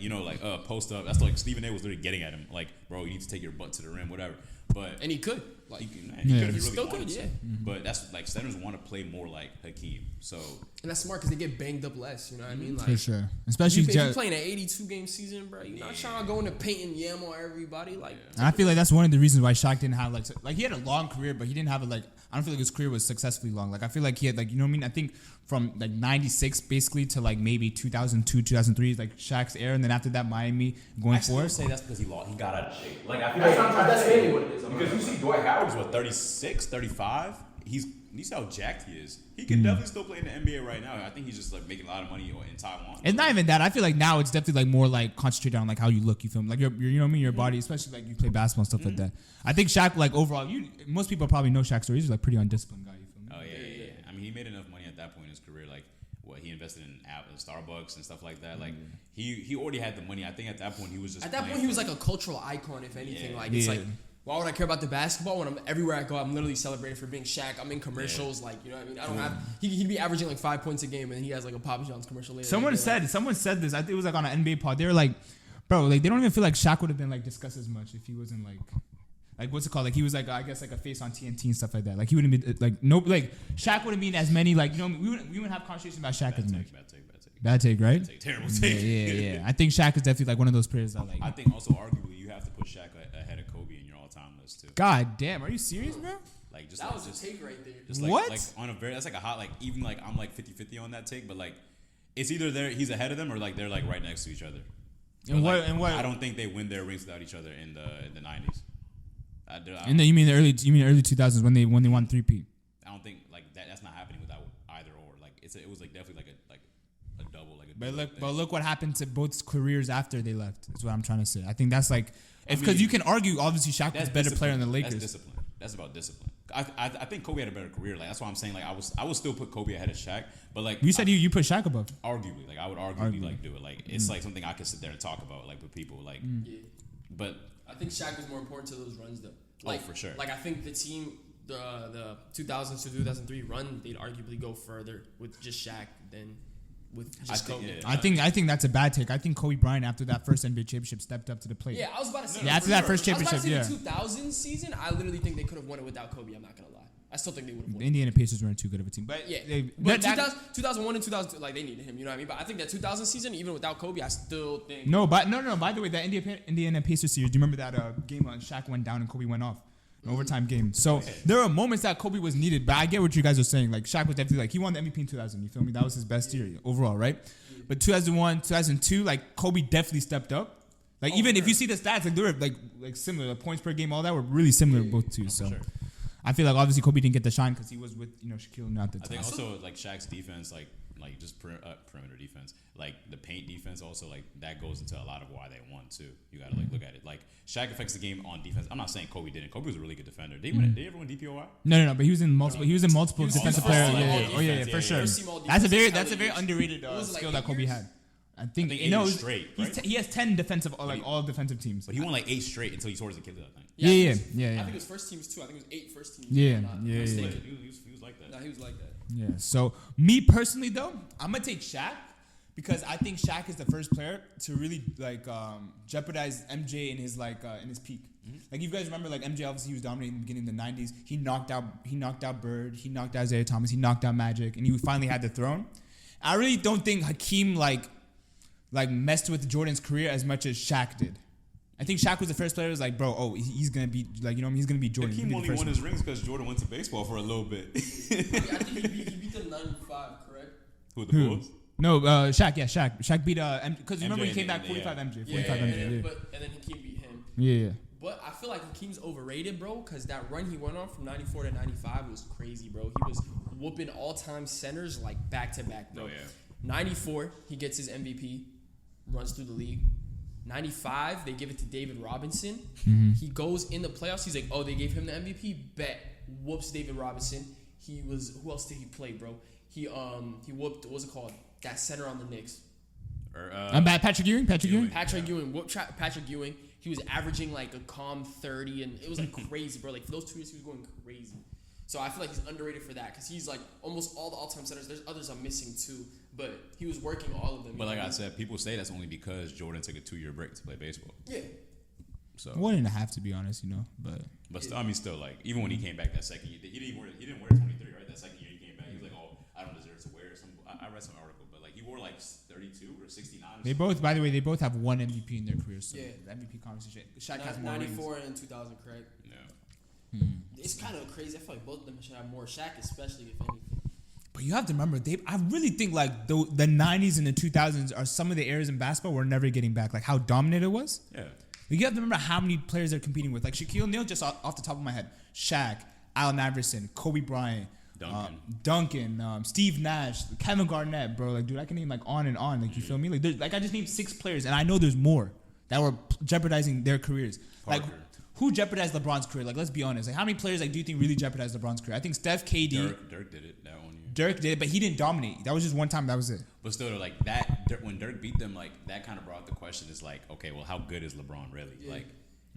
post up. That's like Stephen A was literally getting at him, like, bro, you need to take your butt to the rim, whatever. But and he could, like, he could if he really still wanted could, to. yeah. But that's like centers want to play more like Hakeem, so and that's smart because they get banged up less. You know what I mean? Like, for sure, especially if you're playing an 82 game season, bro. You're not trying to go into paint and yammer everybody. Like, and I feel like that's one of the reasons why Shaq didn't have like he had a long career, but he didn't have it like. I don't feel like his career was successfully long. Like I feel like he had like you know what I mean. I think from like '96 basically to like maybe 2002, 2003 is like Shaq's era, and then after that Miami going forward. I say that's because he got out of shape. Like I feel that's mainly what it is. Because you see Dwight Howard's 36, 35. You see how jacked he is. He can definitely still play in the NBA right now. I think he's just like making a lot of money in Taiwan. It's not even that. I feel like now it's definitely like more like concentrated on like how you look. You feel me? Like you know what I mean. Your body, especially like you play basketball and stuff like that. I think Shaq like overall, most people probably know Shaq's story. He's like pretty undisciplined guy. You feel me? Oh yeah. I mean, he made enough money at that point in his career. Like what he invested in Starbucks and stuff like that. Like he already had the money. I think at that point he was just. At that point he was like a cultural icon, if anything. Yeah. Like it's like. Why would I care about the basketball when I'm everywhere I go? I'm literally celebrated for being Shaq. I'm in commercials, like you know what I mean. I don't have. He'd be averaging like 5 points a game, and he has like a Papa John's commercial later. Someone said this. I think it was like on an NBA pod. They were like, bro, like they don't even feel like Shaq would have been like discussed as much if he wasn't like what's it called? Like he was like I guess like a face on TNT and stuff like that. Like he wouldn't be like Shaq wouldn't be as many like you know we wouldn't have conversations about Shaq as much. Bad take, right? Terrible take. Yeah. I think Shaq is definitely like one of those players that like. I think also arguably you have to put Shaq ahead of Kobe in your all-time list too. God damn, are you serious, bro? Like just that like, was just, a take right there. Just like, what? Like on a very that's like a hot like even like I'm like 50-50 on that take, but like it's either he's ahead of them or like they're like right next to each other. And but what? I don't think they win their rings without each other in the 90s. And then you mean the early 2000s when they won 3-peat? I don't think like that's not happening without either or. Like it was like definitely like a double like a. But look what happened to both careers after they left. Is what I'm trying to say. I think that's like because you can argue obviously Shaq was a better player than the Lakers. That's discipline. That's about discipline. I think Kobe had a better career. Like that's why I'm saying like I would still put Kobe ahead of Shaq. But like you said you put Shaq above. Arguably, like I would arguably like do it. Like it's like something I could sit there and talk about like with people. Like, but I think Shaq was more important to those runs though. Like for sure. Like I think the team, the 2000 to 2003 run, they'd arguably go further with just Shaq than with just Kobe. I think that's a bad take. I think Kobe Bryant after that first NBA championship stepped up to the plate. Yeah, I was about to say. After that first championship, the 2000 season, I literally think they could have won it without Kobe. I'm not gonna lie. I still think they would have won. The Indiana Pacers weren't too good of a team, but yeah, 2001 and 2002, like they needed him. You know what I mean? But I think that 2000 season, even without Kobe, I still think. No. By the way, that Indiana Pacers series. Do you remember that game when Shaq went down and Kobe went off? An overtime game. So there are moments that Kobe was needed, but I get what you guys are saying. Like Shaq was definitely like he won the MVP in 2000. You feel me? That was his best year overall, right? But 2001, 2002, like Kobe definitely stepped up. Like even if you see the stats, like they were like similar. The points per game, all that were really similar both two. So sure. I feel like obviously Kobe didn't get the shine because he was with Shaquille O'Neal at the time. I think also like Shaq's defense, like just perimeter defense, like the paint defense, also like that goes into a lot of why they won too. You gotta like look at it. Like Shaq affects the game on defense. I'm not saying Kobe didn't. Kobe was a really good defender. Did he ever win DPOI? No. But he was in multiple. He was in multiple defensive players. Yeah, for sure. That's a very underrated skill that Kobe had. I think 8 straight. Right? He has 10 defensive, all defensive teams. But he won like 8 straight until he tore his Achilles, I think. Yeah. I think it was first teams too. I think it was 8 first teams. Yeah. He was like that. Nah, he was like that. Yeah. So me personally though, I'm gonna take Shaq because I think Shaq is the first player to really like jeopardize MJ in his in his peak. Mm-hmm. Like you guys remember, like MJ obviously he was dominating in the beginning of the '90s. He knocked out Bird. He knocked out Isaiah Thomas. He knocked out Magic, and he finally had the throne. I really don't think Hakeem like messed with Jordan's career as much as Shaq did. I think Shaq was the first player who was like, bro, he's gonna be he's gonna be Jordan. Hakeem only won his rings because Jordan went to baseball for a little bit. I think he beat them 95, correct? Who, the Bulls? No, Shaq. Yeah, Shaq beat because remember he came back 45 MJ. 45 MJ. And then Hakeem beat him. Yeah. But I feel like Hakeem's overrated, bro, because that run he went on from 94 to 95 was crazy, bro. He was whooping all-time centers like back-to-back, bro. Oh, yeah. 94, he gets his MVP, runs through the league. 95, they give it to David Robinson. Mm-hmm. He goes in the playoffs. He's like, they gave him the MVP. Bet. Whoops David Robinson. Who else did he play, bro? He whooped, what's it called? That center on the Knicks. Patrick Ewing. Patrick Ewing. Patrick Ewing. He was averaging like a calm 30, and it was like crazy, bro. Like for those 2 years, he was going crazy. So I feel like he's underrated for that because he's like almost all the all-time centers. There's others I'm missing too, but he was working all of them. But like I said, people say that's only because Jordan took a 2-year break to play baseball. Yeah. So 1.5 to be honest, but still, I mean, still like even when he came back that second year, he didn't wear 23, right? That second year he came back, he was like, oh, I don't deserve to wear some. I read some article, but like he wore like 32 or 69. Or they both, by the way, have one MVP in their careers. So the MVP conversation. Shaq has more 94 rings. and 2000, correct? Yeah. It's kind of crazy. I feel like both of them should have more. Shaq, especially if anything. But you have to remember, I really think like the 90s and the 2000s are some of the eras in basketball we're never getting back. Like how dominant it was. Yeah. Like, you have to remember how many players they're competing with. Like Shaquille O'Neal, just off the top of my head. Shaq, Allen Iverson, Kobe Bryant, Duncan, Steve Nash, Kevin Garnett, bro. Like, dude, I can name like on and on. Like, you feel me? Like I just named 6 players, and I know there's more that were jeopardizing their careers. Parker. Like, who jeopardized LeBron's career? Like, let's be honest. Like, how many players like do you think really jeopardized LeBron's career? I think Steph, KD. Dirk did it that 1 year. Dirk did it, but he didn't dominate. That was just one time. That was it. But still, like that, when Dirk beat them, like that kind of brought the question: is like, okay, well, how good is LeBron really? Yeah. Like,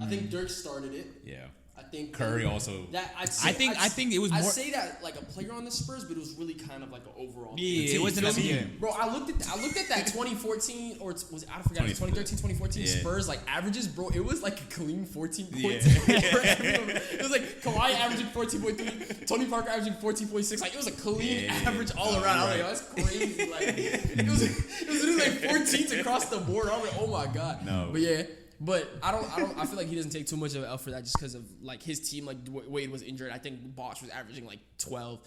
I think Dirk started it. Yeah. I think Curry also. That I think it was more. I'd say that like a player on the Spurs, but it was really kind of like an overall. Yeah, it wasn't a team. Bro, I looked at that 2014 or was I forgot 2013, 2014 Spurs like averages, bro. It was like a clean 14 points. It was like Kawhi averaging 14.3, Tony Parker averaging 14.6. Like it was a clean average all around. I was like, oh, that's crazy. Like it was literally like 14s across the board. I was like, oh my god. No. But yeah. But I feel like he doesn't take too much of an L for that just because of like his team. Like Wade was injured. I think Bosh was averaging like 12,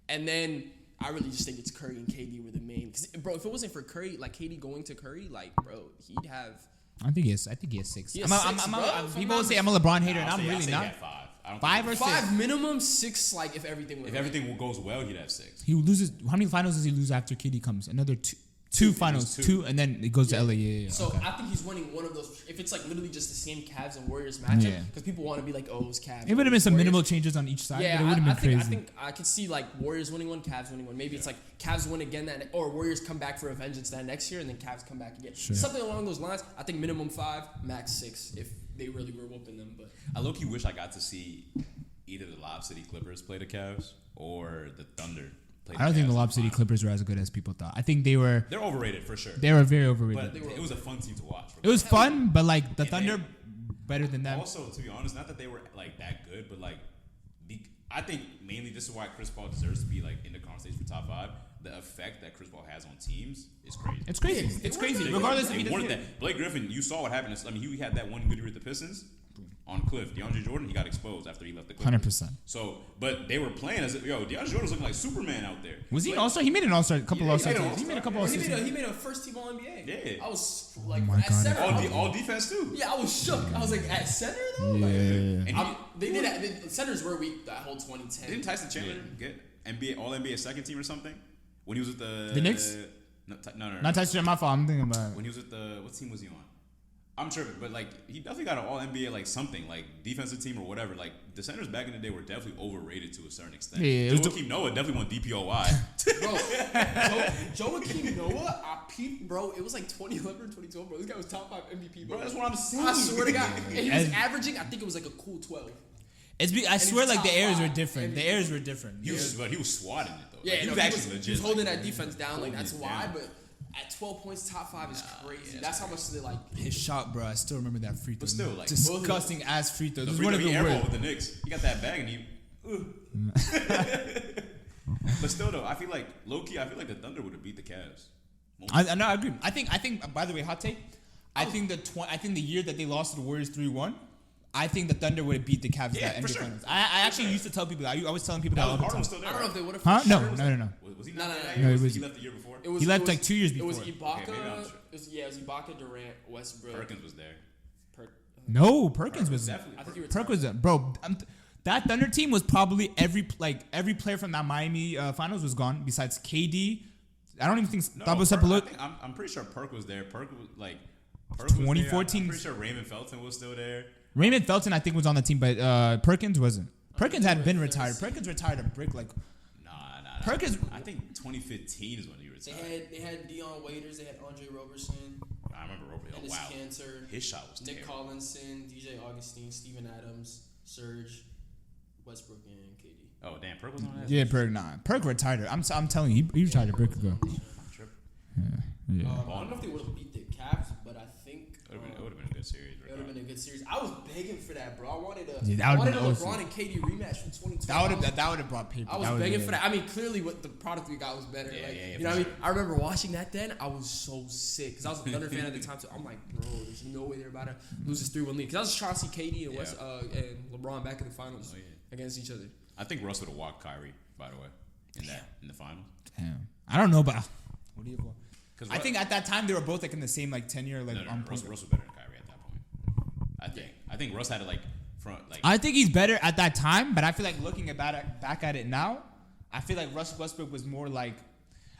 and then I really just think it's Curry and KD were the main. Because bro, if it wasn't for Curry, like KD going to Curry, like bro, he'd have. I think he has 6. People will say I'm a LeBron hater, and I'm really not. 5. 5 or 6. 5 minimum, 6. Like if everything went. If everything goes well, he'd have 6. He loses. How many finals does he lose after KD comes? Another 2 finals, 2, and then it goes to LA. Yeah. So okay. I think he's winning one of those. If it's like literally just the same Cavs and Warriors matchup, because people want to be like, oh, it was Cavs. It would have been some Warriors. minimal changes on each side. Yeah, but it would have been crazy. I think I could see like Warriors winning one, Cavs winning one. Maybe it's like Cavs win again, or Warriors come back for a vengeance that next year, and then Cavs come back again. Sure. Something along those lines. I think minimum 5, max 6 if they really were whooping them. But I low-key wish I got to see either the Lob City Clippers play the Cavs or the Thunder. I don't think the Lob City Clippers were as good as people thought. I think they're overrated for sure. They were very overrated. But it was a fun team to watch. It was fun, but like the Thunder, better than them. Also, to be honest, not that they were like that good, but like I think mainly this is why Chris Paul deserves to be like in the conversation for top 5. The effect that Chris Paul has on teams is crazy. It's crazy. It's crazy. Regardless if he doesn't that. Blake Griffin, you saw what happened. I mean, he had that one good year with the Pistons. On Cliff, DeAndre Jordan, he got exposed after he left the Clippers. 100%. So, but they were playing as if, DeAndre Jordan's looking like Superman out there. Was he an All-Star? He made an All-Star, a couple All-Star teams. He made a couple All-Star teams. He made a first team All NBA. Yeah. I was like, my at God. center. All defense too. Yeah, I was shook. I was like, at center though? Yeah. Like, they did that. Centers were weak that whole 2010. Didn't Tyson Chandler get All NBA second team or something? When he was with the Knicks? No. Not Tyson Chandler, my fault. I'm thinking about it. When he was with what team was he on? I'm tripping, but like he definitely got an All NBA like something like defensive team or whatever. Like the centers back in the day were definitely overrated to a certain extent. Yeah, Joakim Noah definitely won DPOY. Bro, Joakim Noah, I peeped, bro. It was like 2011 or 2012, bro. This guy was top 5 MVP, bro. That's what I'm saying. I swear to God, and he was averaging. I think it was like a cool 12. I swear, like the errors were different. The erers were different. He was swatting it though. Yeah, like, he was actually legit. He was holding that defense down. Like that's why, but. At 12 points, top 5 is crazy. Yeah, that's how much they like. His shot, bro. I still remember that free throw. But still, like disgusting ass free throw. The This free one of throw the he worst. with the Knicks. He got that bag and he. But still, though, I feel like low key. I feel like the Thunder would have beat the Cavs. I agree. I think. By the way, hot take. I think the year that they lost to the Warriors 3-1. I think the Thunder would have beat the Cavs that NBA Finals. I actually used to tell people that. I was telling people that all the time. Still there, I don't know if they would have. Huh? No. Was he not? No, he was. He left the year before. He left like 2 years before. It was Ibaka. Okay, it was Ibaka, Durant, Westbrook. Perkins was there. No, Perkins was definitely. I think he was. Perkins was bro. That Thunder team was probably every player from that Miami Finals was gone besides KD. I don't even think I'm pretty sure Perk was there. Perk was like 2014. I'm pretty sure Raymond Felton was still there. Raymond Felton, I think, was on the team, but Perkins wasn't. Perkins had been retired. Perkins retired a brick like. Nah. Perk is. I think 2015 is when he retired. They had Dion Waiters. They had Andre Roberson. I remember Roberson. Oh, wow. Cantor, his shot was Nick terrible. Collinson, DJ Augustine, Steven Adams, Serge, Westbrook, and KD. Oh damn, Perk was on that. Yeah, Perk. Nah, Perk retired. I'm telling you, he retired a break ago. Yeah. I don't know if they would have beat the Cavs, but I think It would have been a good series. it would have been a good series. I was begging for that, bro. I wanted a awesome. LeBron and KD rematch from 2012. That would have brought paper. I was begging for that. I mean, clearly, what the product we got was better. You know what I mean? I remember watching that then. I was so sick because I was a Thunder fan at the time. So I'm like, bro, there's no way they're about to lose this 3-1 lead. Because I was just trying to see KD and and LeBron back in the finals against each other. I think Russ would have walked Kyrie, by the way, in the finals. Damn. I don't know, but what do you? I Russ, think at that time they were both like in the same like tenure. Like Russ was better than Kyrie at that point. I think Russ had to like front like. I think he's better at that time, but I feel like looking back at it now, I feel like Russell Westbrook was more like,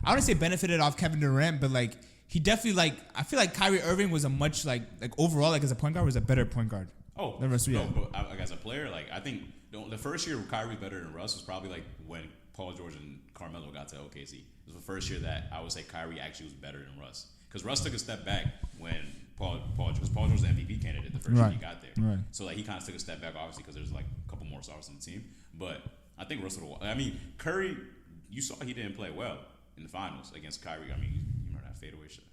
I wouldn't say benefited off Kevin Durant, but like he definitely like, I feel like Kyrie Irving was a much like overall like as a point guard was a better point guard. Oh, than Russ, no, but like as a player, like I think the first year Kyrie was better than Russ was probably like when Paul George and Carmelo got to OKC. It was the first year that I would say Kyrie actually was better than Russ. Because Russ took a step back when Paul George was the MVP candidate the first year he got there. Right. So like he kind of took a step back, obviously, because there's like a couple more stars on the team. But I think Russ would have. I mean, Curry, you saw he didn't play well in the finals against Kyrie. I mean, you remember that fadeaway shot?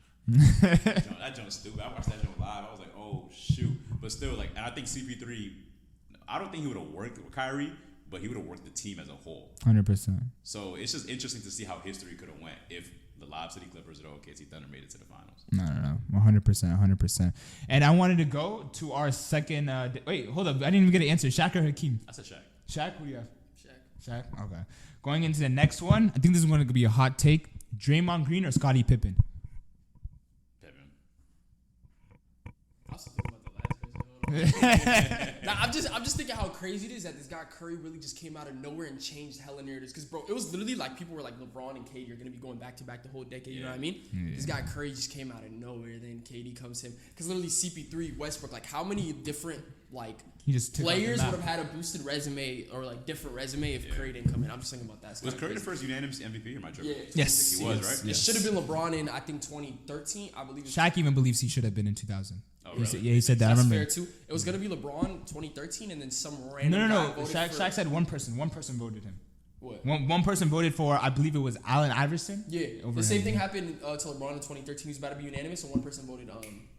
That joint's stupid. I watched that joint live. I was like, oh shoot. But still, like, and I think CP3. I don't think he would have worked with Kyrie, but he would have worked the team as a whole. 100%. So it's just interesting to see how history could have went if the Lob City Clippers or OKC Thunder made it to the finals. No, 100%. And I wanted to go to our second. Wait, hold up. I didn't even get an answer. Shaq or Hakeem? I said Shaq. Shaq, what do you have? Shaq. Okay. Going into the next one, I think this is going to be a hot take. Draymond Green or Scottie Pippen? Pippen. I was thinking about the last person. Nah, I'm just thinking how crazy it is that this guy Curry really just came out of nowhere and changed hella narratives. Because bro, it was literally like people were like LeBron and KD are gonna be going back to back the whole decade. You know what I mean? Yeah. This guy Curry just came out of nowhere. Then KD comes to him. Because literally CP3, Westbrook, like how many different like players would have had a boosted resume or like different resume if Curry didn't come in? I'm just thinking about that. Was Curry the first unanimous MVP or my triple? Yeah. Yes. He was, right? It should have been LeBron in I think 2013. I believe. Shaq even believes he should have been in 2000. Oh, really? He said that. That's I remember. fair too. It was gonna be LeBron 2013, and then some random. No. guy voted Shaq said one person. One person voted him. What? One person voted for, I believe it was Allen Iverson. Yeah. The same thing happened to LeBron in 2013. He was about to be unanimous, and one person voted.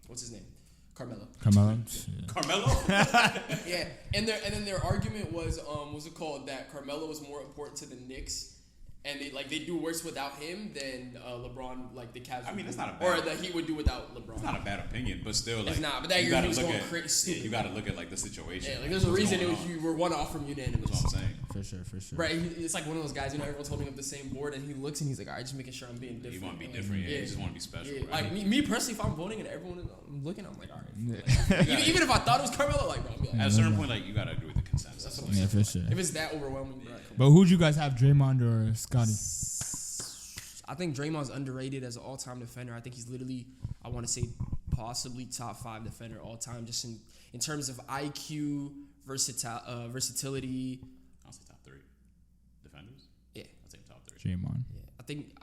What's his name? Carmelo. Carmelo? Yeah. And then their argument was what's it called, that Carmelo was more important to the Knicks. And they do worse without him than LeBron, like the Cavs. I mean, that's not a bad. Or the Heat would do without LeBron. It's not a bad opinion, but still, like, it's not. But that year he was going crazy. Yeah, you got to look at like the situation. Yeah, like there's a reason you were one off from unanimous. That's what I'm saying. For sure. Right, it's like one of those guys. You know, everyone's holding up the same board, and he looks and he's like, "All right, just making sure I'm being different." You want to be different, yeah. You just want to be special. Yeah. Right? Like me personally, if I'm voting and everyone is looking, I'm like, all right. Like, even if I thought it was Carmelo, like, bro, I'll be like, at a certain point, like you got to agree with the consensus. That's what I'm Yeah, saying. for sure. If it's that overwhelming, right, But who'd you guys have, Draymond or Scottie? I think Draymond's underrated as an all-time defender. I think he's literally, I want to say, possibly top 5 defender all time, just in terms of IQ, versatility. I'll say top 3 defenders. Yeah, I'll say top 3. Draymond. Yeah, I think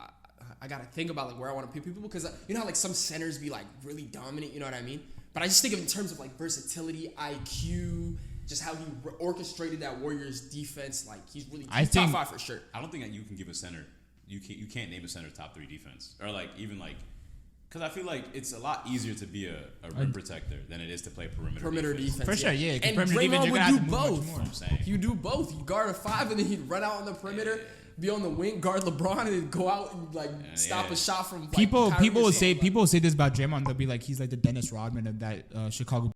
I gotta think about like where I want to pick people, because you know how like some centers be like really dominant. You know what I mean? But I just think of in terms of like versatility, IQ. Just how he orchestrated that Warriors defense, like he's top 5 for sure. I don't think that you can give a center. You can't name a center top 3 defense, or like even like, because I feel like it's a lot easier to be a rim protector than it is to play perimeter defense. For sure, yeah. And Draymond would do both. You do both. You guard a 5 and then he'd run out on the perimeter. Yeah. Be on the wing, guard LeBron, and then go out and like stop a shot from. Like, people will say this about Draymond. They'll be like, he's like the Dennis Rodman of that Chicago